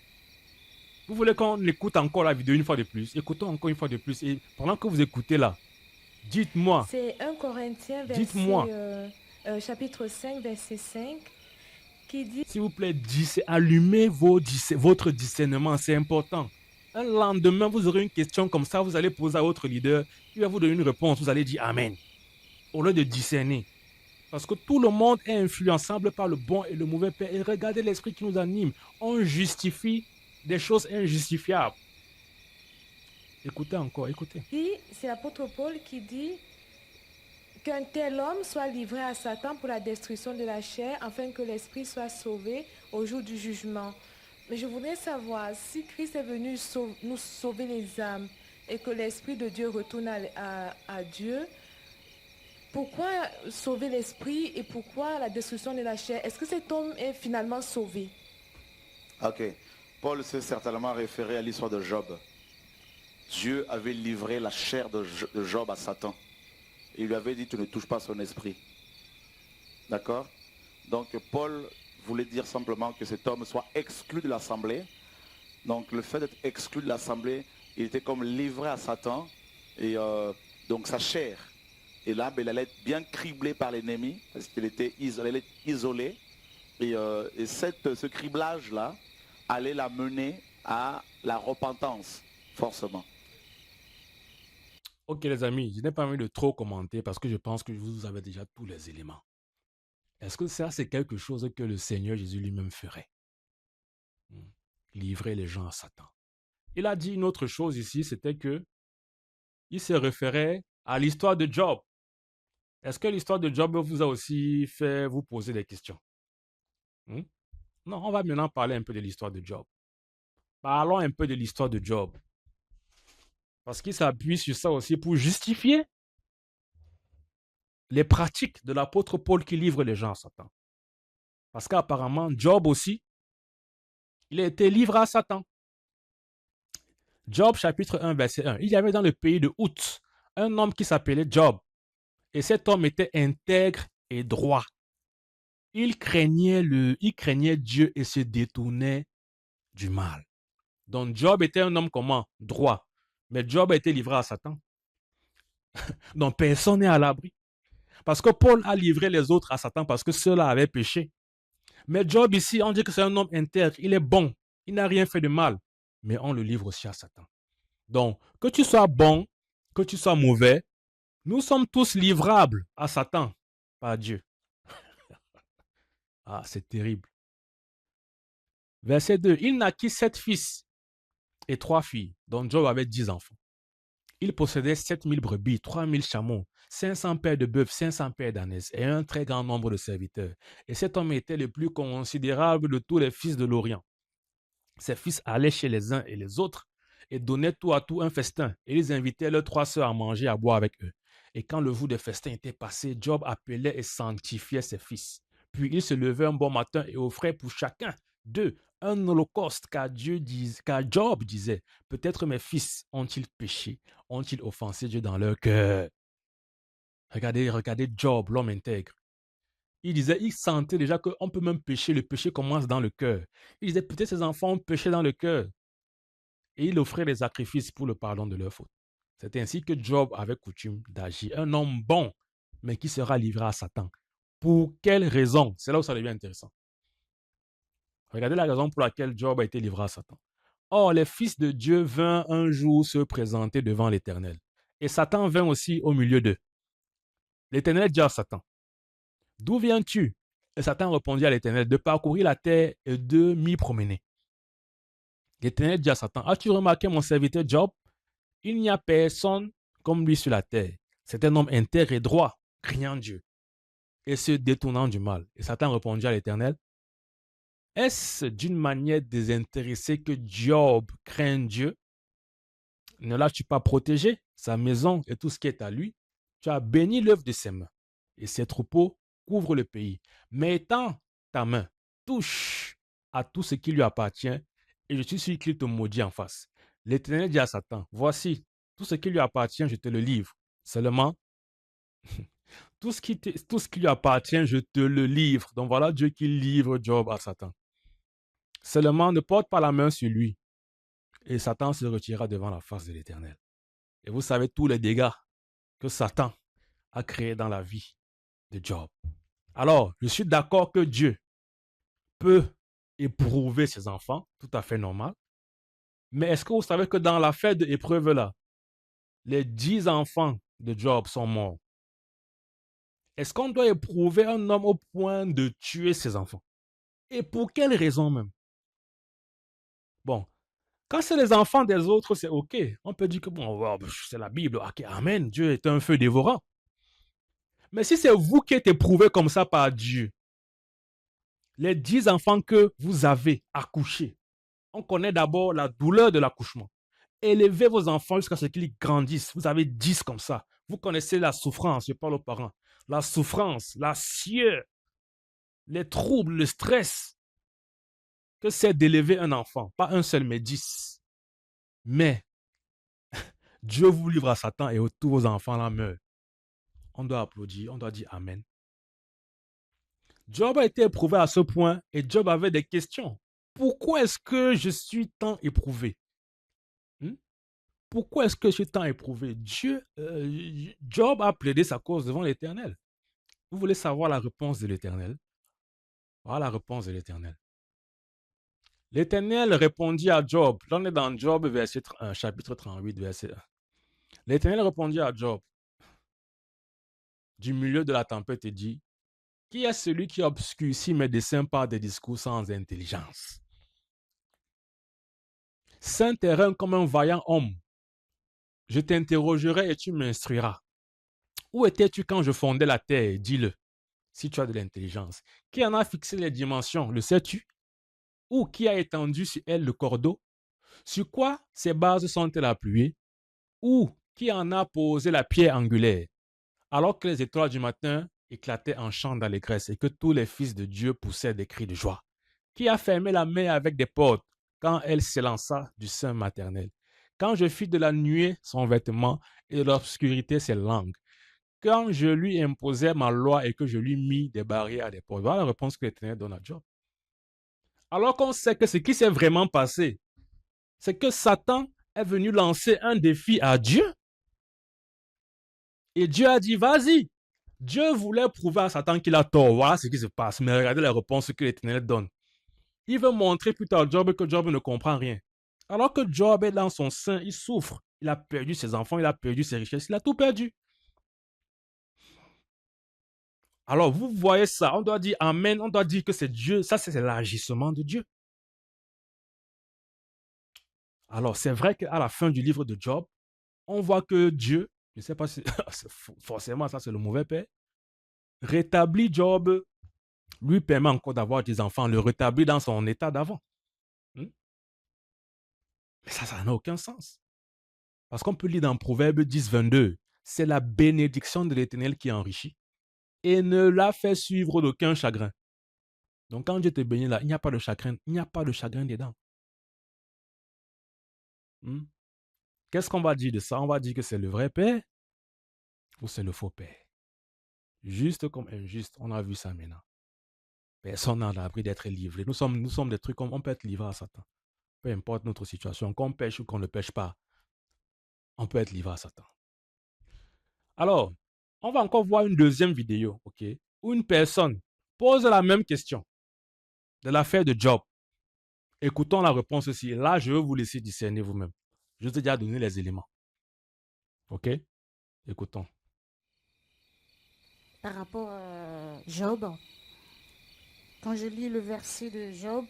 Vous voulez qu'on écoute encore la vidéo une fois de plus? Écoutons encore une fois de plus. Et pendant que vous écoutez là, dites-moi. C'est 1 Corinthiens chapitre 5, verset 5, qui dit... S'il vous plaît, allumez votre discernement, c'est important. Un lendemain, vous aurez une question comme ça, vous allez poser à votre leader, il va vous donner une réponse, vous allez dire Amen. Au lieu de discerner. Parce que tout le monde est influençable par le bon et le mauvais père. Et regardez l'esprit qui nous anime. On justifie des choses injustifiables. Écoutez encore, écoutez. C'est l'apôtre Paul qui dit qu'un tel homme soit livré à Satan pour la destruction de la chair, afin que l'esprit soit sauvé au jour du jugement. Mais je voudrais savoir, si Christ est venu nous sauver les âmes et que l'esprit de Dieu retourne à Dieu, pourquoi sauver l'esprit et pourquoi la destruction de la chair? Est-ce que cet homme est finalement sauvé? Ok. Paul s'est certainement référé à l'histoire de Job. Dieu avait livré la chair de Job à Satan. Et il lui avait dit, tu ne touches pas son esprit. D'accord? Donc Paul voulait dire simplement que cet homme soit exclu de l'assemblée. Donc le fait d'être exclu de l'assemblée, il était comme livré à Satan. Et donc sa chair. Et là, il allait être bien criblé par l'ennemi, parce qu'il était isolé. Et ce criblage-là allait la mener à la repentance, forcément. Ok les amis, je n'ai pas envie de trop commenter parce que je pense que vous avez déjà tous les éléments. Est-ce que ça, c'est quelque chose que le Seigneur Jésus lui-même ferait? Livrer les gens à Satan. Il a dit une autre chose ici, c'était que il se référait à l'histoire de Job. Est-ce que l'histoire de Job vous a aussi fait vous poser des questions? Non, on va maintenant parler un peu de l'histoire de Job. Parlons un peu de l'histoire de Job. Parce qu'il s'appuie sur ça aussi pour justifier les pratiques de l'apôtre Paul qui livre les gens à Satan. Parce qu'apparemment, Job aussi, il a été livré à Satan. Job chapitre 1, verset 1. Il y avait dans le pays de Ouz un homme qui s'appelait Job. Et cet homme était intègre et droit. Il craignait Dieu et se détournait du mal. Donc Job était un homme comment? Droit. Mais Job a été livré à Satan. Donc personne n'est à l'abri. Parce que Paul a livré les autres à Satan parce que ceux-là avaient péché. Mais Job ici, on dit que c'est un homme intègre. Il est bon. Il n'a rien fait de mal. Mais on le livre aussi à Satan. Donc, que tu sois bon, que tu sois mauvais, nous sommes tous livrables à Satan par Dieu. Ah, c'est terrible. Verset 2. Il naquit 7 fils et 3 filles, dont Job avait 10 enfants. Il possédait 7000 brebis, 3000 chameaux, 500 paires de bœufs, 500 paires d'ânesse et un très grand nombre de serviteurs. Et cet homme était le plus considérable de tous les fils de l'Orient. Ses fils allaient chez les uns et les autres et donnaient tout à tout un festin. Et ils invitaient leurs 3 sœurs à manger et à boire avec eux. Et quand le jour des festins était passé, Job appelait et sanctifiait ses fils. Puis il se levait un bon matin et offrait pour chacun d'eux un holocauste, car Job disait, peut-être mes fils ont-ils péché, ont-ils offensé Dieu dans leur cœur. Regardez Job, l'homme intègre. Il sentait déjà qu'on peut même pécher, le péché commence dans le cœur. Il disait, peut-être ses enfants ont péché dans le cœur. Et il offrait des sacrifices pour le pardon de leurs fautes. C'est ainsi que Job avait coutume d'agir. Un homme bon, mais qui sera livré à Satan. Pour quelle raison? C'est là où ça devient intéressant. Regardez la raison pour laquelle Job a été livré à Satan. Or, les fils de Dieu vinrent un jour se présenter devant l'Éternel. Et Satan vint aussi au milieu d'eux. L'Éternel dit à Satan, « D'où viens-tu » Et Satan répondit à l'Éternel, « De parcourir la terre et de m'y promener. » L'Éternel dit à Satan, « As-tu remarqué mon serviteur Job? Il n'y a personne comme lui sur la terre. C'est un homme intègre et droit, craignant Dieu, et se détournant du mal. » Et Satan répondit à l'Éternel, « Est-ce d'une manière désintéressée que Job craint Dieu? Ne l'as-tu pas protégé, sa maison et tout ce qui est à lui? Tu as béni l'œuvre de ses mains, et ses troupeaux couvrent le pays. Mais étends ta main, touche à tout ce qui lui appartient, et je suis sûr qu'il te maudit en face. » L'Éternel dit à Satan, « Voici, tout ce qui lui appartient, je te le livre. Seulement, tout ce qui lui appartient, je te le livre. » Donc voilà Dieu qui livre Job à Satan. Seulement, ne porte pas la main sur lui. Et Satan se retirera devant la face de l'Éternel. Et vous savez tous les dégâts que Satan a créés dans la vie de Job. Alors, je suis d'accord que Dieu peut éprouver ses enfants, tout à fait normal. Mais est-ce que vous savez que dans l'affaire de l'épreuve-là, les 10 enfants de Job sont morts? Est-ce qu'on doit éprouver un homme au point de tuer ses enfants? Et pour quelle raison même? Bon, quand c'est les enfants des autres, c'est OK. On peut dire que bon, c'est la Bible. OK, amen. Dieu est un feu dévorant. Mais si c'est vous qui êtes éprouvé comme ça par Dieu, les 10 enfants que vous avez accouchés, on connaît d'abord la douleur de l'accouchement. Élevez vos enfants jusqu'à ce qu'ils grandissent. Vous avez 10 comme ça. Vous connaissez la souffrance, je parle aux parents. La souffrance, la sueur, les troubles, le stress que c'est d'élever un enfant. Pas un seul, mais 10. Mais Dieu vous livre à Satan et tous vos enfants là meurent. On doit applaudir, on doit dire Amen. Job a été éprouvé à ce point et Job avait des questions. Pourquoi est-ce que je suis tant éprouvé? Pourquoi est-ce que je suis tant éprouvé? Job a plaidé sa cause devant l'Éternel. Vous voulez savoir la réponse de l'Éternel? Voilà la réponse de l'Éternel. L'Éternel répondit à Job. Là, on est dans Job, chapitre 38, verset 1. L'Éternel répondit à Job du milieu de la tempête et dit, qui est celui qui obscurcit mes desseins par des discours sans intelligence? Saint terrain comme un vaillant homme, je t'interrogerai et tu m'instruiras. Où étais-tu quand je fondais la terre? Dis-le, si tu as de l'intelligence. Qui en a fixé les dimensions? Le sais-tu? Ou qui a étendu sur elle le cordeau? Sur quoi ces bases sont-elles appuyées? Ou qui en a posé la pierre angulaire? Alors que les étoiles du matin éclataient en chants d'allégresse et que tous les fils de Dieu poussaient des cris de joie. Qui a fermé la mer avec des portes quand elle s'élança du sein maternel? Quand je fis de la nuée son vêtement et de l'obscurité ses langues? Quand je lui imposais ma loi et que je lui mis des barrières à des portes? Voilà la réponse que l'Éternel donne à Job. Alors qu'on sait que ce qui s'est vraiment passé, c'est que Satan est venu lancer un défi à Dieu. Et Dieu a dit, vas-y. Dieu voulait prouver à Satan qu'il a tort. Voilà ce qui se passe. Mais regardez la réponse que l'Éternel donne. Il veut montrer plus tard à Job que Job ne comprend rien. Alors que Job est dans son sein, il souffre. Il a perdu ses enfants, il a perdu ses richesses, il a tout perdu. Alors vous voyez ça, on doit dire Amen, on doit dire que c'est Dieu. Ça, c'est l'agissement de Dieu. Alors c'est vrai qu'à la fin du livre de Job, on voit que Dieu, je ne sais pas si forcément ça c'est le mauvais père, rétablit Job, lui permet encore d'avoir des enfants, le rétablit dans son état d'avant. Mais ça n'a aucun sens. Parce qu'on peut lire dans Proverbe 10, 22, c'est la bénédiction de l'Éternel qui enrichit et ne l'a fait suivre d'aucun chagrin. Donc quand Dieu te bénit là, il n'y a pas de chagrin, il n'y a pas de chagrin dedans. Qu'est-ce qu'on va dire de ça? On va dire que c'est le vrai père ou c'est le faux père? Juste comme injuste, on a vu ça maintenant. Personne n'a l'abri d'être livré. Nous sommes des trucs comme on peut être livré à Satan. Peu importe notre situation, qu'on pêche ou qu'on ne pêche pas, on peut être livré à Satan. Alors, on va encore voir une deuxième vidéo, ok, où une personne pose la même question de l'affaire de Job. Écoutons la réponse aussi. Là, je vais vous laisser discerner vous-même. Je vous ai déjà donné les éléments. Ok? Écoutons. Par rapport à Job, quand je lis le verset de Job,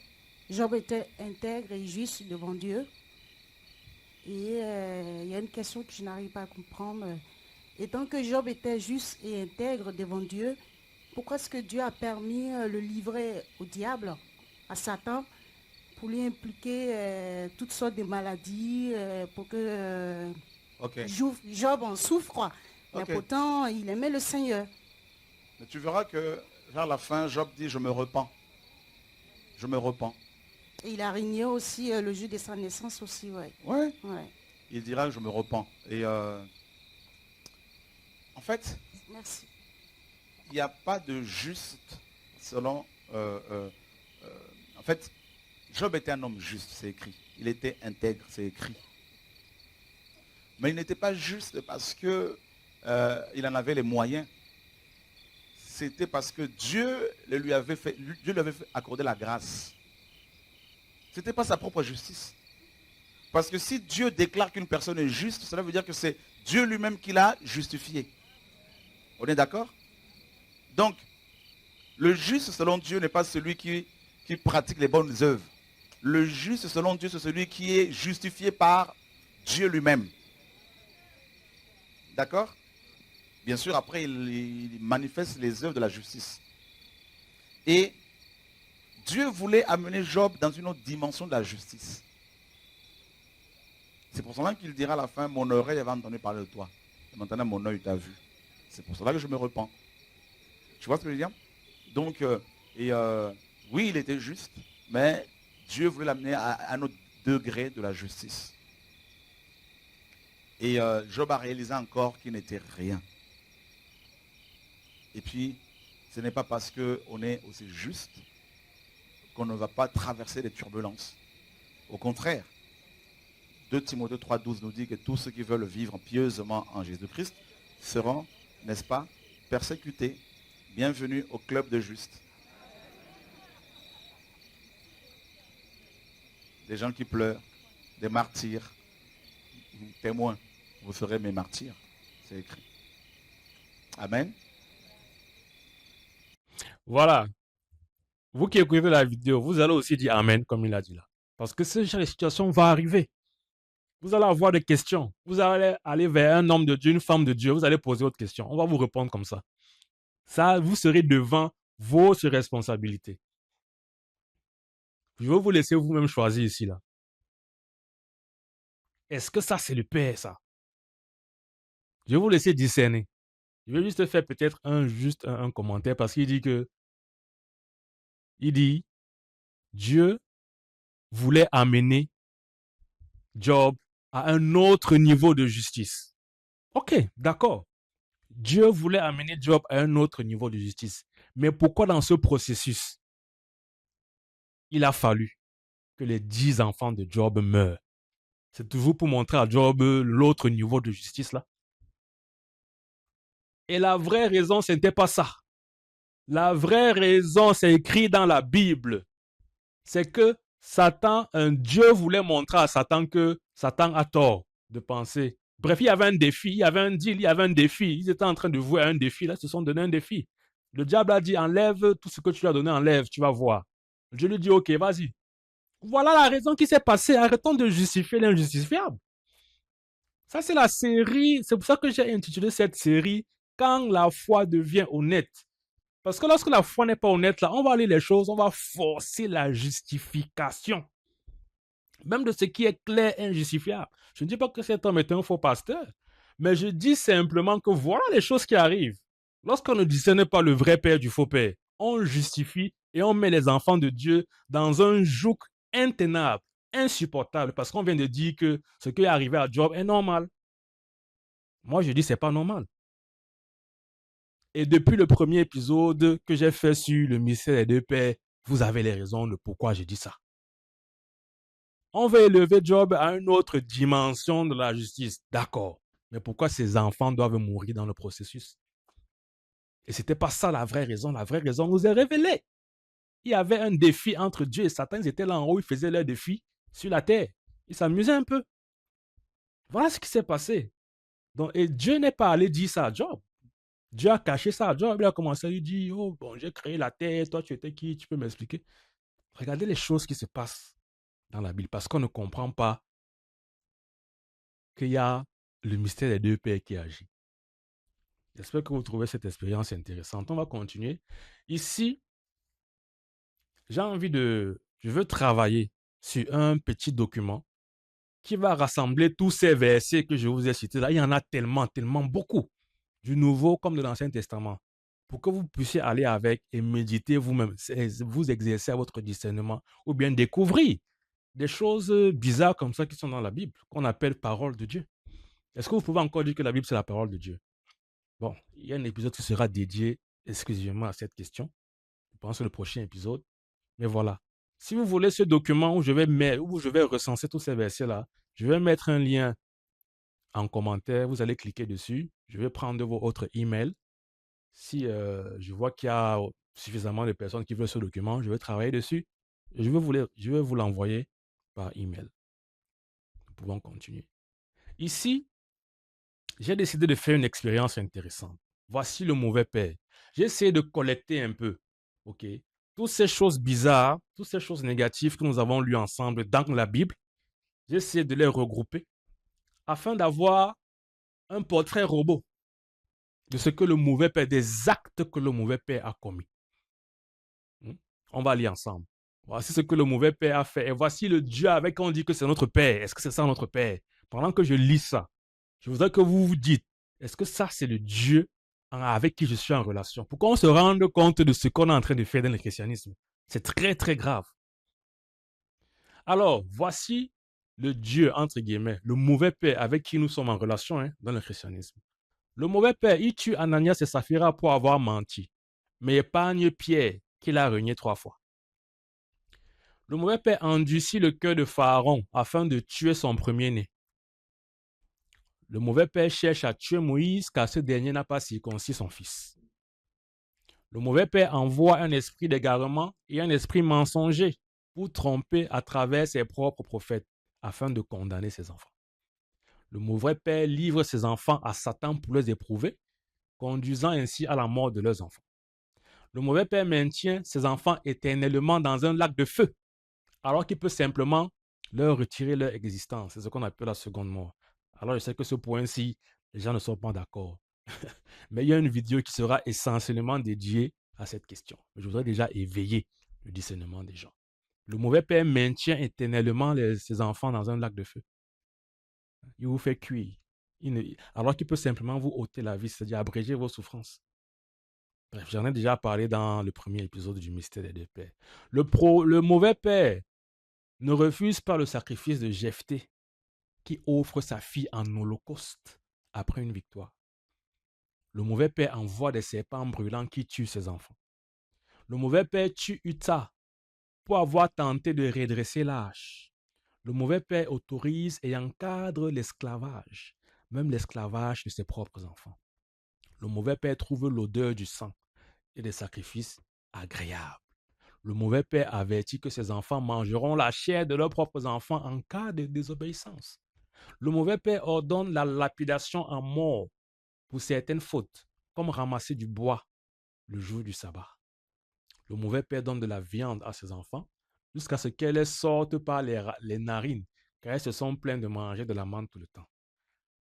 Job était intègre et juste devant Dieu. Et il y a une question que je n'arrive pas à comprendre. Étant que Job était juste et intègre devant Dieu, pourquoi est-ce que Dieu a permis le livrer au diable, à Satan, pour lui impliquer toutes sortes de maladies, pour que Job en souffre, quoi. Mais pourtant, il aimait le Seigneur. Mais tu verras que vers la fin, Job dit, je me repens. Je me repens. Et il a régné aussi le jour de sa naissance aussi, ouais. Ouais. Il dira, je me repens. Et en fait, merci. Il n'y a pas de juste selon... en fait, Job était un homme juste, c'est écrit. Il était intègre, c'est écrit. Mais il n'était pas juste parce que il en avait les moyens. C'était parce que Dieu lui avait accordé la grâce. Ce n'était pas sa propre justice. Parce que si Dieu déclare qu'une personne est juste, cela veut dire que c'est Dieu lui-même qui l'a justifié. On est d'accord? Donc, le juste selon Dieu n'est pas celui qui pratique les bonnes œuvres. Le juste selon Dieu, c'est celui qui est justifié par Dieu lui-même. D'accord? Bien sûr, après, il manifeste les œuvres de la justice. Et Dieu voulait amener Job dans une autre dimension de la justice. C'est pour cela qu'il dira à la fin, mon oreille avait entendu parler de toi. Et maintenant, mon œil t'a vu. C'est pour cela que je me repens. Tu vois ce que je veux dire? Donc, oui, il était juste, mais Dieu voulait l'amener à un autre degré de la justice. Et Job a réalisé encore qu'il n'était rien. Et puis, ce n'est pas parce qu'on est aussi juste qu'on ne va pas traverser des turbulences. Au contraire, 2 Timothée 3,12 nous dit que tous ceux qui veulent vivre pieusement en Jésus-Christ seront, n'est-ce pas, persécutés. Bienvenue au club de justes. Des gens qui pleurent, des martyrs, témoins. Vous serez mes martyrs. C'est écrit. Amen. Voilà. Vous qui écoutez la vidéo, vous allez aussi dire Amen, comme il a dit là. Parce que ce genre de situation va arriver. Vous allez avoir des questions. Vous allez aller vers un homme de Dieu, une femme de Dieu. Vous allez poser votre question. On va vous répondre comme ça. Ça, vous serez devant vos responsabilités. Je vais vous laisser vous-même choisir ici, là. Est-ce que ça, c'est le Père, ça? Je vais vous laisser discerner. Je vais juste faire peut-être un commentaire parce qu'il dit que Dieu voulait amener Job à un autre niveau de justice. Ok, d'accord. Dieu voulait amener Job à un autre niveau de justice. Mais pourquoi dans ce processus, il a fallu que les 10 enfants de Job meurent? C'est toujours pour montrer à Job l'autre niveau de justice là. Et la vraie raison, ce n'était pas ça. La vraie raison, c'est écrit dans la Bible. C'est que Dieu voulait montrer à Satan que Satan a tort de penser. Bref, il y avait un défi, il y avait un deal, il y avait un défi. Ils étaient en train de vouer un défi, là, ils se sont donné un défi. Le diable a dit, enlève tout ce que tu lui as donné, enlève, tu vas voir. Dieu lui dit, ok, vas-y. Voilà la raison qui s'est passée. Arrêtons de justifier l'injustifiable. Ça, c'est la série. C'est pour ça que j'ai intitulé cette série « Quand la foi devient honnête ». Parce que lorsque la foi n'est pas honnête, là, on va aller les choses, on va forcer la justification. Même de ce qui est clair et injustifiable. Je ne dis pas que cet homme est un faux pasteur, mais je dis simplement que voilà les choses qui arrivent. Lorsqu'on ne discerne pas le vrai père du faux père, on justifie et on met les enfants de Dieu dans un joug intenable, insupportable, parce qu'on vient de dire que ce qui est arrivé à Job est normal. Moi, je dis que ce n'est pas normal. Et depuis le premier épisode que j'ai fait sur le mystère des deux pères, vous avez les raisons de pourquoi je dis ça. On va élever Job à une autre dimension de la justice. D'accord. Mais pourquoi ces enfants doivent mourir dans le processus? Et ce n'était pas ça la vraie raison. La vraie raison nous est révélée. Il y avait un défi entre Dieu et Satan. Ils étaient là en haut, ils faisaient leur défi sur la terre. Ils s'amusaient un peu. Voilà ce qui s'est passé. Donc, et Dieu n'est pas allé dire ça à Job. Dieu a caché ça à Job. Il a commencé à lui dire, oh bon, j'ai créé la terre, toi tu étais qui? Tu peux m'expliquer? Regardez les choses qui se passent dans la Bible parce qu'on ne comprend pas qu'il y a le mystère des deux pères qui agit. J'espère que vous trouvez cette expérience intéressante. On va continuer. Ici, je veux travailler sur un petit document qui va rassembler tous ces versets que je vous ai cités là. Il y en a tellement, tellement beaucoup, du Nouveau comme de l'Ancien Testament, pour que vous puissiez aller avec et méditer vous-même, vous exercer à votre discernement ou bien découvrir des choses bizarres comme ça qui sont dans la Bible, qu'on appelle parole de Dieu. Est-ce que vous pouvez encore dire que la Bible, c'est la parole de Dieu? Bon, il y a un épisode qui sera dédié exclusivement à cette question. Je pense le prochain épisode. Mais voilà. Si vous voulez ce document où je vais recenser tous ces versets-là, je vais mettre un lien en commentaire. Vous allez cliquer dessus. Je vais prendre votre email. Si je vois qu'il y a suffisamment de personnes qui veulent ce document, je vais travailler dessus. Et je vais vous l'envoyer par email. Nous pouvons continuer. Ici, j'ai décidé de faire une expérience intéressante. Voici le mauvais père. J'ai essayé de collecter un peu, ok, toutes ces choses bizarres, toutes ces choses négatives que nous avons lues ensemble dans la Bible. J'ai essayé de les regrouper afin d'avoir un portrait robot de ce que le mauvais père, des actes que le mauvais père a commis. On va lire ensemble. Voici ce que le mauvais père a fait. Et voici le Dieu avec qui on dit que c'est notre père. Est-ce que c'est ça notre père? Pendant que je lis ça, je voudrais que vous vous dites, est-ce que ça c'est le Dieu avec qui je suis en relation? Pour qu'on se rende compte de ce qu'on est en train de faire dans le christianisme. C'est très très grave. Alors, voici le Dieu, entre guillemets, le mauvais père avec qui nous sommes en relation dans le christianisme. Le mauvais père, il tue Ananias et Saphira pour avoir menti, mais épargne Pierre, qu'il a renié 3 fois. Le mauvais père endurcit le cœur de Pharaon afin de tuer son premier-né. Le mauvais père cherche à tuer Moïse car ce dernier n'a pas circoncis son fils. Le mauvais père envoie un esprit d'égarement et un esprit mensonger pour tromper à travers ses propres prophètes afin de condamner ses enfants. Le mauvais père livre ses enfants à Satan pour les éprouver, conduisant ainsi à la mort de leurs enfants. Le mauvais père maintient ses enfants éternellement dans un lac de feu, alors qu'il peut simplement leur retirer leur existence. C'est ce qu'on appelle la seconde mort. Alors je sais que ce point-ci, les gens ne sont pas d'accord. Mais il y a une vidéo qui sera essentiellement dédiée à cette question. Je voudrais déjà éveiller le discernement des gens. Le mauvais père maintient éternellement ses enfants dans un lac de feu. Il vous fait cuire. Alors qu'il peut simplement vous ôter la vie, c'est-à-dire abréger vos souffrances. Bref, j'en ai déjà parlé dans le premier épisode du mystère des deux pères. Le mauvais père ne refuse pas le sacrifice de Jephthé qui offre sa fille en holocauste après une victoire. Le mauvais père envoie des serpents brûlants qui tuent ses enfants. Le mauvais père tue Uta pour avoir tenté de redresser l'âge. Le mauvais père autorise et encadre l'esclavage, même l'esclavage de ses propres enfants. Le mauvais père trouve l'odeur du sang et des sacrifices agréables. Le mauvais père avertit que ses enfants mangeront la chair de leurs propres enfants en cas de désobéissance. Le mauvais père ordonne la lapidation en mort pour certaines fautes, comme ramasser du bois le jour du sabbat. Le mauvais père donne de la viande à ses enfants jusqu'à ce qu'elles sortent par les narines, car elles se sont plaintes de manger de la menthe tout le temps.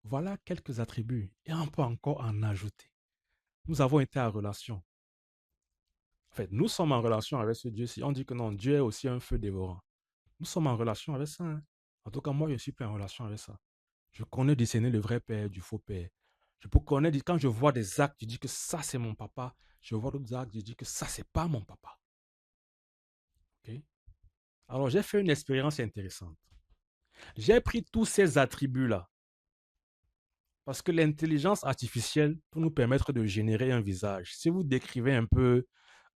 Voilà quelques attributs, et on peut encore en ajouter. Nous avons été en relation. En fait, nous sommes en relation avec ce Dieu-ci. On dit que non, Dieu est aussi un feu dévorant. Nous sommes en relation avec ça. En tout cas, moi, je suis plus en relation avec ça. Je connais discerner le vrai père du faux père. Je peux connaître, quand je vois des actes, je dis que ça, c'est mon papa. Je vois d'autres actes, je dis que ça, c'est pas mon papa. Okay? Alors, j'ai fait une expérience intéressante. J'ai pris tous ces attributs-là parce que l'intelligence artificielle peut nous permettre de générer un visage. Si vous décrivez un peu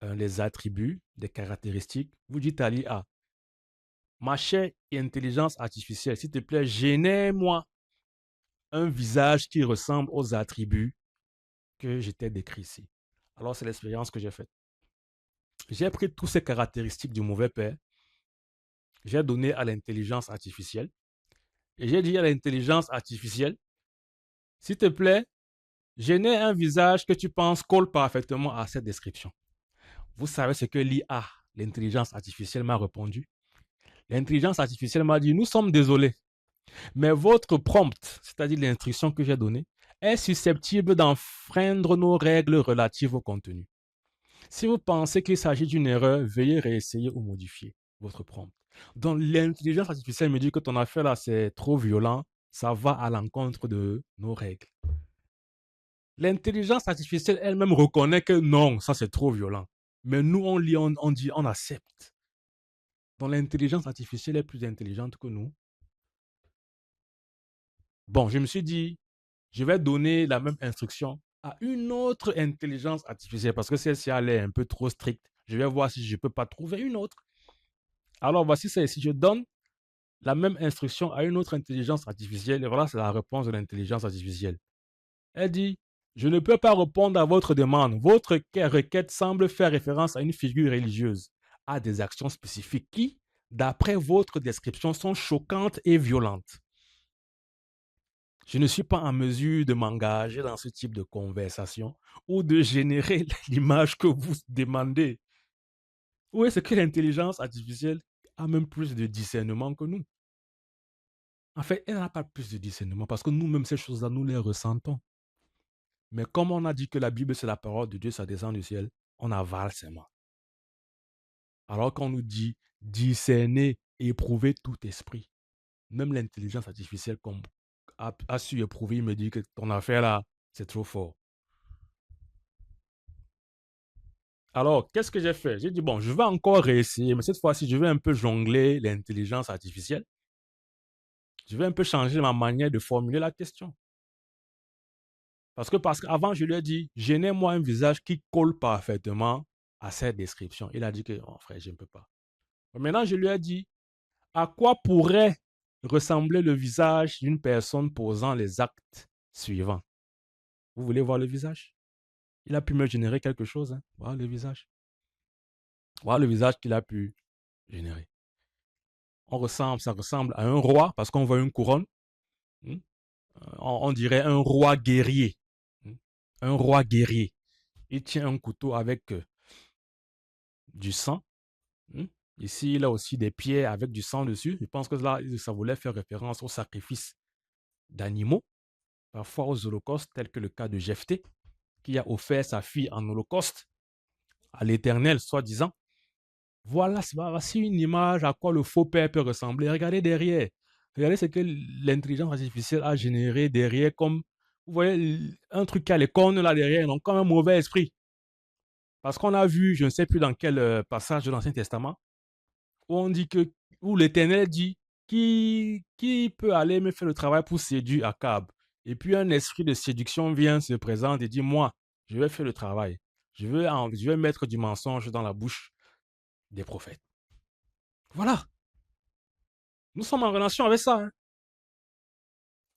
les attributs, les caractéristiques, vous dites à l'IA, ma chère intelligence artificielle, s'il te plaît, génère-moi un visage qui ressemble aux attributs que je t'ai décrits ici. Alors, c'est l'expérience que j'ai faite. J'ai pris toutes ces caractéristiques du mauvais père, j'ai donné à l'intelligence artificielle, et j'ai dit à l'intelligence artificielle, s'il te plaît, génère un visage que tu penses colle parfaitement à cette description. Vous savez ce que l'IA, l'intelligence artificielle, m'a répondu? L'intelligence artificielle m'a dit, nous sommes désolés, mais votre prompt, c'est-à-dire l'instruction que j'ai donnée, est susceptible d'enfreindre nos règles relatives au contenu. Si vous pensez qu'il s'agit d'une erreur, veuillez réessayer ou modifier votre prompt. Donc, l'intelligence artificielle me dit que ton affaire là, c'est trop violent, ça va à l'encontre de nos règles. L'intelligence artificielle elle-même reconnaît que non, ça c'est trop violent. Mais nous, on lit, on dit, on accepte. Donc, l'intelligence artificielle est plus intelligente que nous. Bon, je me suis dit, je vais donner la même instruction à une autre intelligence artificielle parce que celle-ci, elle est un peu trop stricte. Je vais voir si je ne peux pas trouver une autre. Alors, voici ça ici. Je donne la même instruction à une autre intelligence artificielle et voilà, c'est la réponse de l'intelligence artificielle. Elle dit, je ne peux pas répondre à votre demande. Votre requête semble faire référence à une figure religieuse, à des actions spécifiques qui, d'après votre description, sont choquantes et violentes. Je ne suis pas en mesure de m'engager dans ce type de conversation ou de générer l'image que vous demandez. Où est-ce que l'intelligence artificielle a même plus de discernement que nous? En fait, elle n'a pas plus de discernement parce que nous-mêmes, ces choses-là, nous les ressentons. Mais comme on a dit que la Bible, c'est la parole de Dieu, ça descend du ciel, on avale seulement. Alors qu'on nous dit discerner et éprouver tout esprit. Même l'intelligence artificielle a su éprouver, il me dit que ton affaire là, c'est trop fort. Alors, qu'est-ce que j'ai fait? J'ai dit, bon, je vais encore réessayer, mais cette fois-ci, je vais un peu jongler l'intelligence artificielle Je vais un peu changer ma manière de formuler la question. Parce qu'avant, je lui ai dit, génère-moi un visage qui colle parfaitement à cette description. Il a dit que, oh frère, je ne peux pas. Maintenant, je lui ai dit, à quoi pourrait ressembler le visage d'une personne posant les actes suivants? Vous voulez voir le visage? Il a pu me générer quelque chose. Hein? Voilà le visage. Voilà le visage qu'il a pu générer. Ça ressemble à un roi parce qu'on voit une couronne. Hmm? On dirait un roi guerrier. Hmm? Un roi guerrier. Il tient un couteau avec du sang. Hmm? Ici, il a aussi des pieds avec du sang dessus. Je pense que là, ça voulait faire référence au sacrifice d'animaux, parfois aux holocaustes, tel que le cas de Jephthé, qui a offert sa fille en holocauste à l'Éternel, soi-disant. Voilà, voici une image à quoi le faux père peut ressembler. Regardez derrière. Regardez ce que l'intelligence artificielle a généré derrière comme, vous voyez, un truc qui a les cornes là derrière, donc comme un mauvais esprit. Parce qu'on a vu, je ne sais plus dans quel passage de l'Ancien Testament, où on dit que, où l'Éternel dit, qui peut aller me faire le travail pour séduire Akab? Et puis un esprit de séduction vient, se présente et dit, moi, je vais faire le travail. Je vais mettre du mensonge dans la bouche des prophètes. Voilà. Nous sommes en relation avec ça. Hein.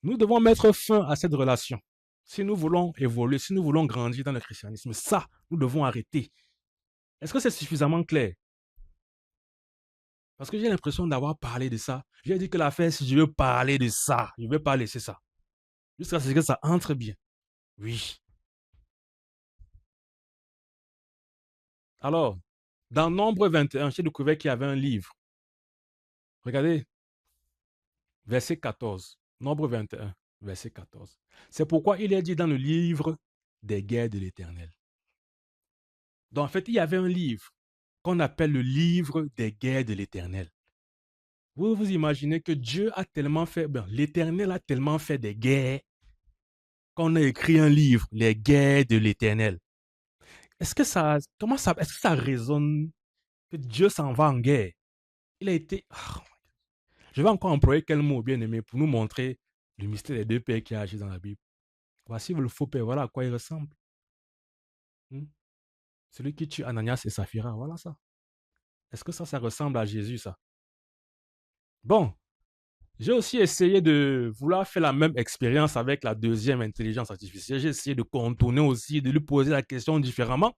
Nous devons mettre fin à cette relation. Si nous voulons évoluer, si nous voulons grandir dans le christianisme, ça, nous devons arrêter. Est-ce que c'est suffisamment clair? Parce que j'ai l'impression d'avoir parlé de ça. J'ai dit que l'affaire, si je veux parler de ça, je ne vais pas laisser ça. Jusqu'à ce que ça entre bien. Oui. Alors, dans Nombre 21, j'ai découvert qu'il y avait un livre. Regardez, verset 14. Nombre 21, verset 14. C'est pourquoi il est dit dans le livre des guerres de l'Éternel. Donc, en fait, il y avait un livre qu'on appelle le livre des guerres de l'Éternel. Vous vous imaginez que Dieu a tellement fait, l'Éternel a tellement fait des guerres qu'on a écrit un livre, les guerres de l'Éternel. Est-ce que ça résonne que Dieu s'en va en guerre? Il a été... Je vais encore employer quel mot bien aimé pour nous montrer le mystère des deux pères qui agissent dans la Bible. Voici le faux père, voilà à quoi il ressemble. Celui qui tue Ananias et Saphira, voilà ça. Est-ce que ça ressemble à Jésus, ça? Bon, j'ai aussi essayé de vouloir faire la même expérience avec la deuxième intelligence artificielle. J'ai essayé de contourner aussi, de lui poser la question différemment.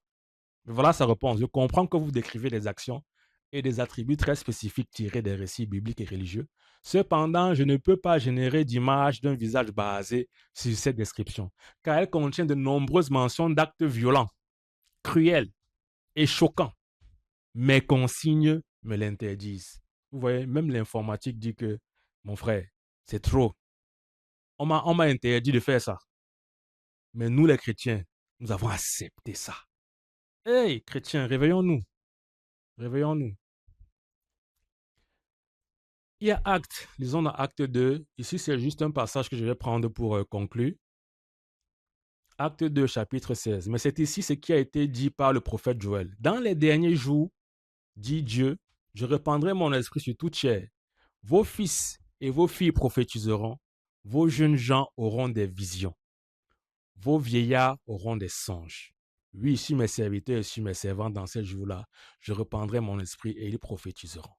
Mais voilà sa réponse. Je comprends que vous décrivez des actions et des attributs très spécifiques tirés des récits bibliques et religieux. Cependant, je ne peux pas générer d'image d'un visage basé sur cette description, car elle contient de nombreuses mentions d'actes violents, cruels et choquants. Mes consignes me l'interdisent. Vous voyez, même l'informatique dit que, mon frère, c'est trop. On m'a interdit de faire ça. Mais nous, les chrétiens, nous avons accepté ça. Hey, chrétiens, réveillons-nous. Réveillons-nous. Il y a Acte, lisons dans Acte 2. Ici, c'est juste un passage que je vais prendre pour conclure. Acte 2, chapitre 16. Mais c'est ici ce qui a été dit par le prophète Joël. Dans les derniers jours, dit Dieu, je répandrai mon esprit sur toute chair. Vos fils et vos filles prophétiseront. Vos jeunes gens auront des visions. Vos vieillards auront des songes. Oui, sur mes serviteurs et sur mes servantes dans ces jours-là, je répandrai mon esprit et ils prophétiseront.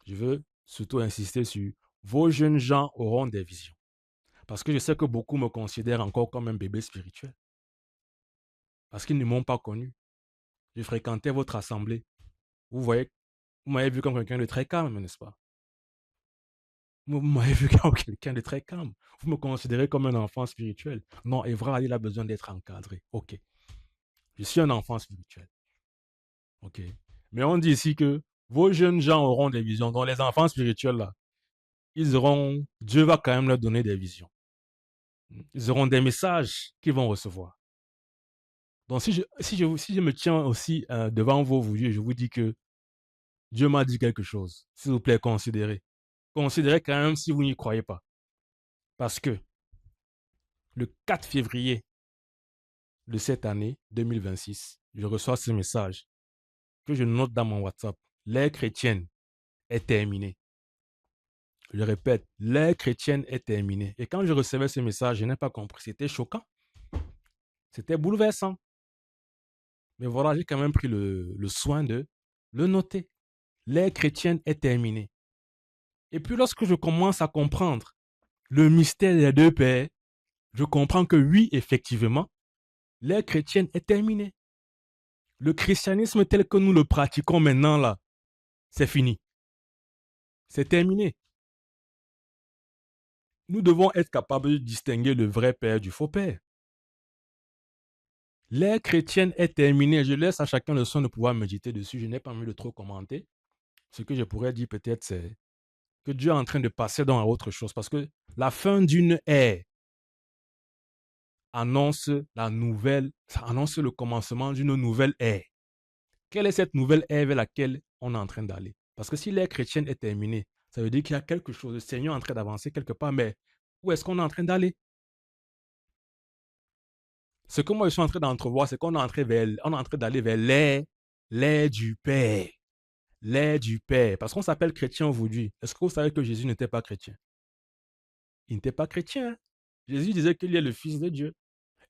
Je veux surtout insister sur vos jeunes gens auront des visions. Parce que je sais que beaucoup me considèrent encore comme un bébé spirituel. Parce qu'ils ne m'ont pas connu. Je fréquentais votre assemblée. Vous voyez, vous m'avez vu comme quelqu'un de très calme, n'est-ce pas? Vous m'avez vu comme quelqu'un de très calme. Vous me considérez comme un enfant spirituel. Non, Evra, il a besoin d'être encadré. Ok. Je suis un enfant spirituel. Ok. Mais on dit ici que vos jeunes gens auront des visions. Donc les enfants spirituels, là, Dieu va quand même leur donner des visions. Ils auront des messages qu'ils vont recevoir. Donc si je me tiens aussi devant vous, je vous dis que Dieu m'a dit quelque chose. S'il vous plaît, considérez. Considérez quand même si vous n'y croyez pas. Parce que le 4 février de cette année 2026, je reçois ce message que je note dans mon WhatsApp. L'ère chrétienne est terminée. Je répète, l'ère chrétienne est terminée. Et quand je recevais ce message, je n'ai pas compris. C'était choquant. C'était bouleversant. Mais voilà, j'ai quand même pris le soin de le noter. L'ère chrétienne est terminée. Et puis lorsque je commence à comprendre le mystère des deux pères, je comprends que oui, effectivement, l'ère chrétienne est terminée. Le christianisme tel que nous le pratiquons maintenant, là, c'est fini. C'est terminé. Nous devons être capables de distinguer le vrai père du faux père. L'ère chrétienne est terminée. Je laisse à chacun le soin de pouvoir méditer dessus. Je n'ai pas envie de trop commenter. Ce que je pourrais dire peut-être, c'est que Dieu est en train de passer dans autre chose. Parce que la fin d'une ère annonce ça annonce le commencement d'une nouvelle ère. Quelle est cette nouvelle ère vers laquelle on est en train d'aller? Parce que si l'ère chrétienne est terminée, ça veut dire qu'il y a quelque chose, le Seigneur est en train d'avancer quelque part, mais où est-ce qu'on est en train d'aller? Ce que moi je suis en train d'entrevoir, c'est qu'on est en train d'aller vers l'ère du Père. L'ère du Père. Parce qu'on s'appelle chrétien aujourd'hui. Est-ce que vous savez que Jésus n'était pas chrétien? Il n'était pas chrétien. Jésus disait qu'il est le Fils de Dieu.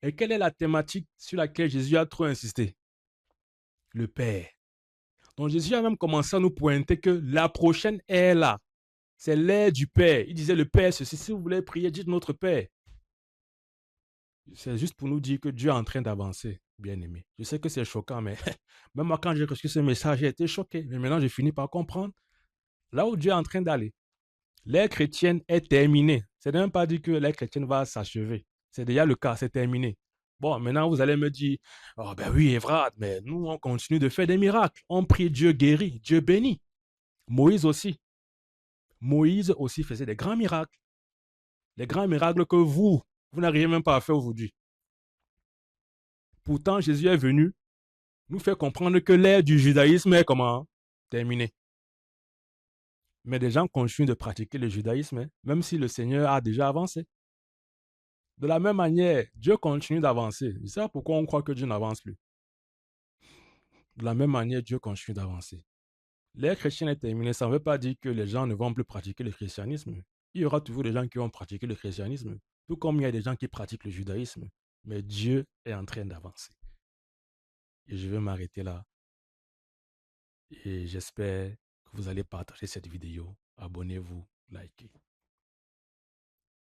Et quelle est la thématique sur laquelle Jésus a trop insisté? Le Père. Donc Jésus a même commencé à nous pointer que la prochaine ère là, c'est l'ère du Père. Il disait le Père, ceci, si vous voulez prier, dites notre Père. C'est juste pour nous dire que Dieu est en train d'avancer, bien aimé. Je sais que c'est choquant, mais même moi, quand j'ai reçu ce message, j'ai été choqué. Mais maintenant, j'ai fini par comprendre là où Dieu est en train d'aller. L'ère chrétienne est terminée. Ce n'est même pas dit que l'ère chrétienne va s'achever. C'est déjà le cas, c'est terminé. Bon, maintenant, vous allez me dire, oh ben oui, Evrard, mais nous, on continue de faire des miracles. On prie, Dieu guérit, Dieu bénit. Moïse aussi. Moïse aussi faisait des grands miracles. Les grands miracles que vous n'arrivez même pas à faire aujourd'hui. Pourtant, Jésus est venu nous faire comprendre que l'ère du judaïsme est comment? Terminée. Mais des gens continuent de pratiquer le judaïsme, même si le Seigneur a déjà avancé. De la même manière, Dieu continue d'avancer. C'est ça pourquoi on croit que Dieu n'avance plus. De la même manière, Dieu continue d'avancer. L'ère chrétienne est terminée, ça ne veut pas dire que les gens ne vont plus pratiquer le christianisme. Il y aura toujours des gens qui vont pratiquer le christianisme, tout comme il y a des gens qui pratiquent le judaïsme. Mais Dieu est en train d'avancer. Et je vais m'arrêter là. Et j'espère que vous allez partager cette vidéo. Abonnez-vous, likez.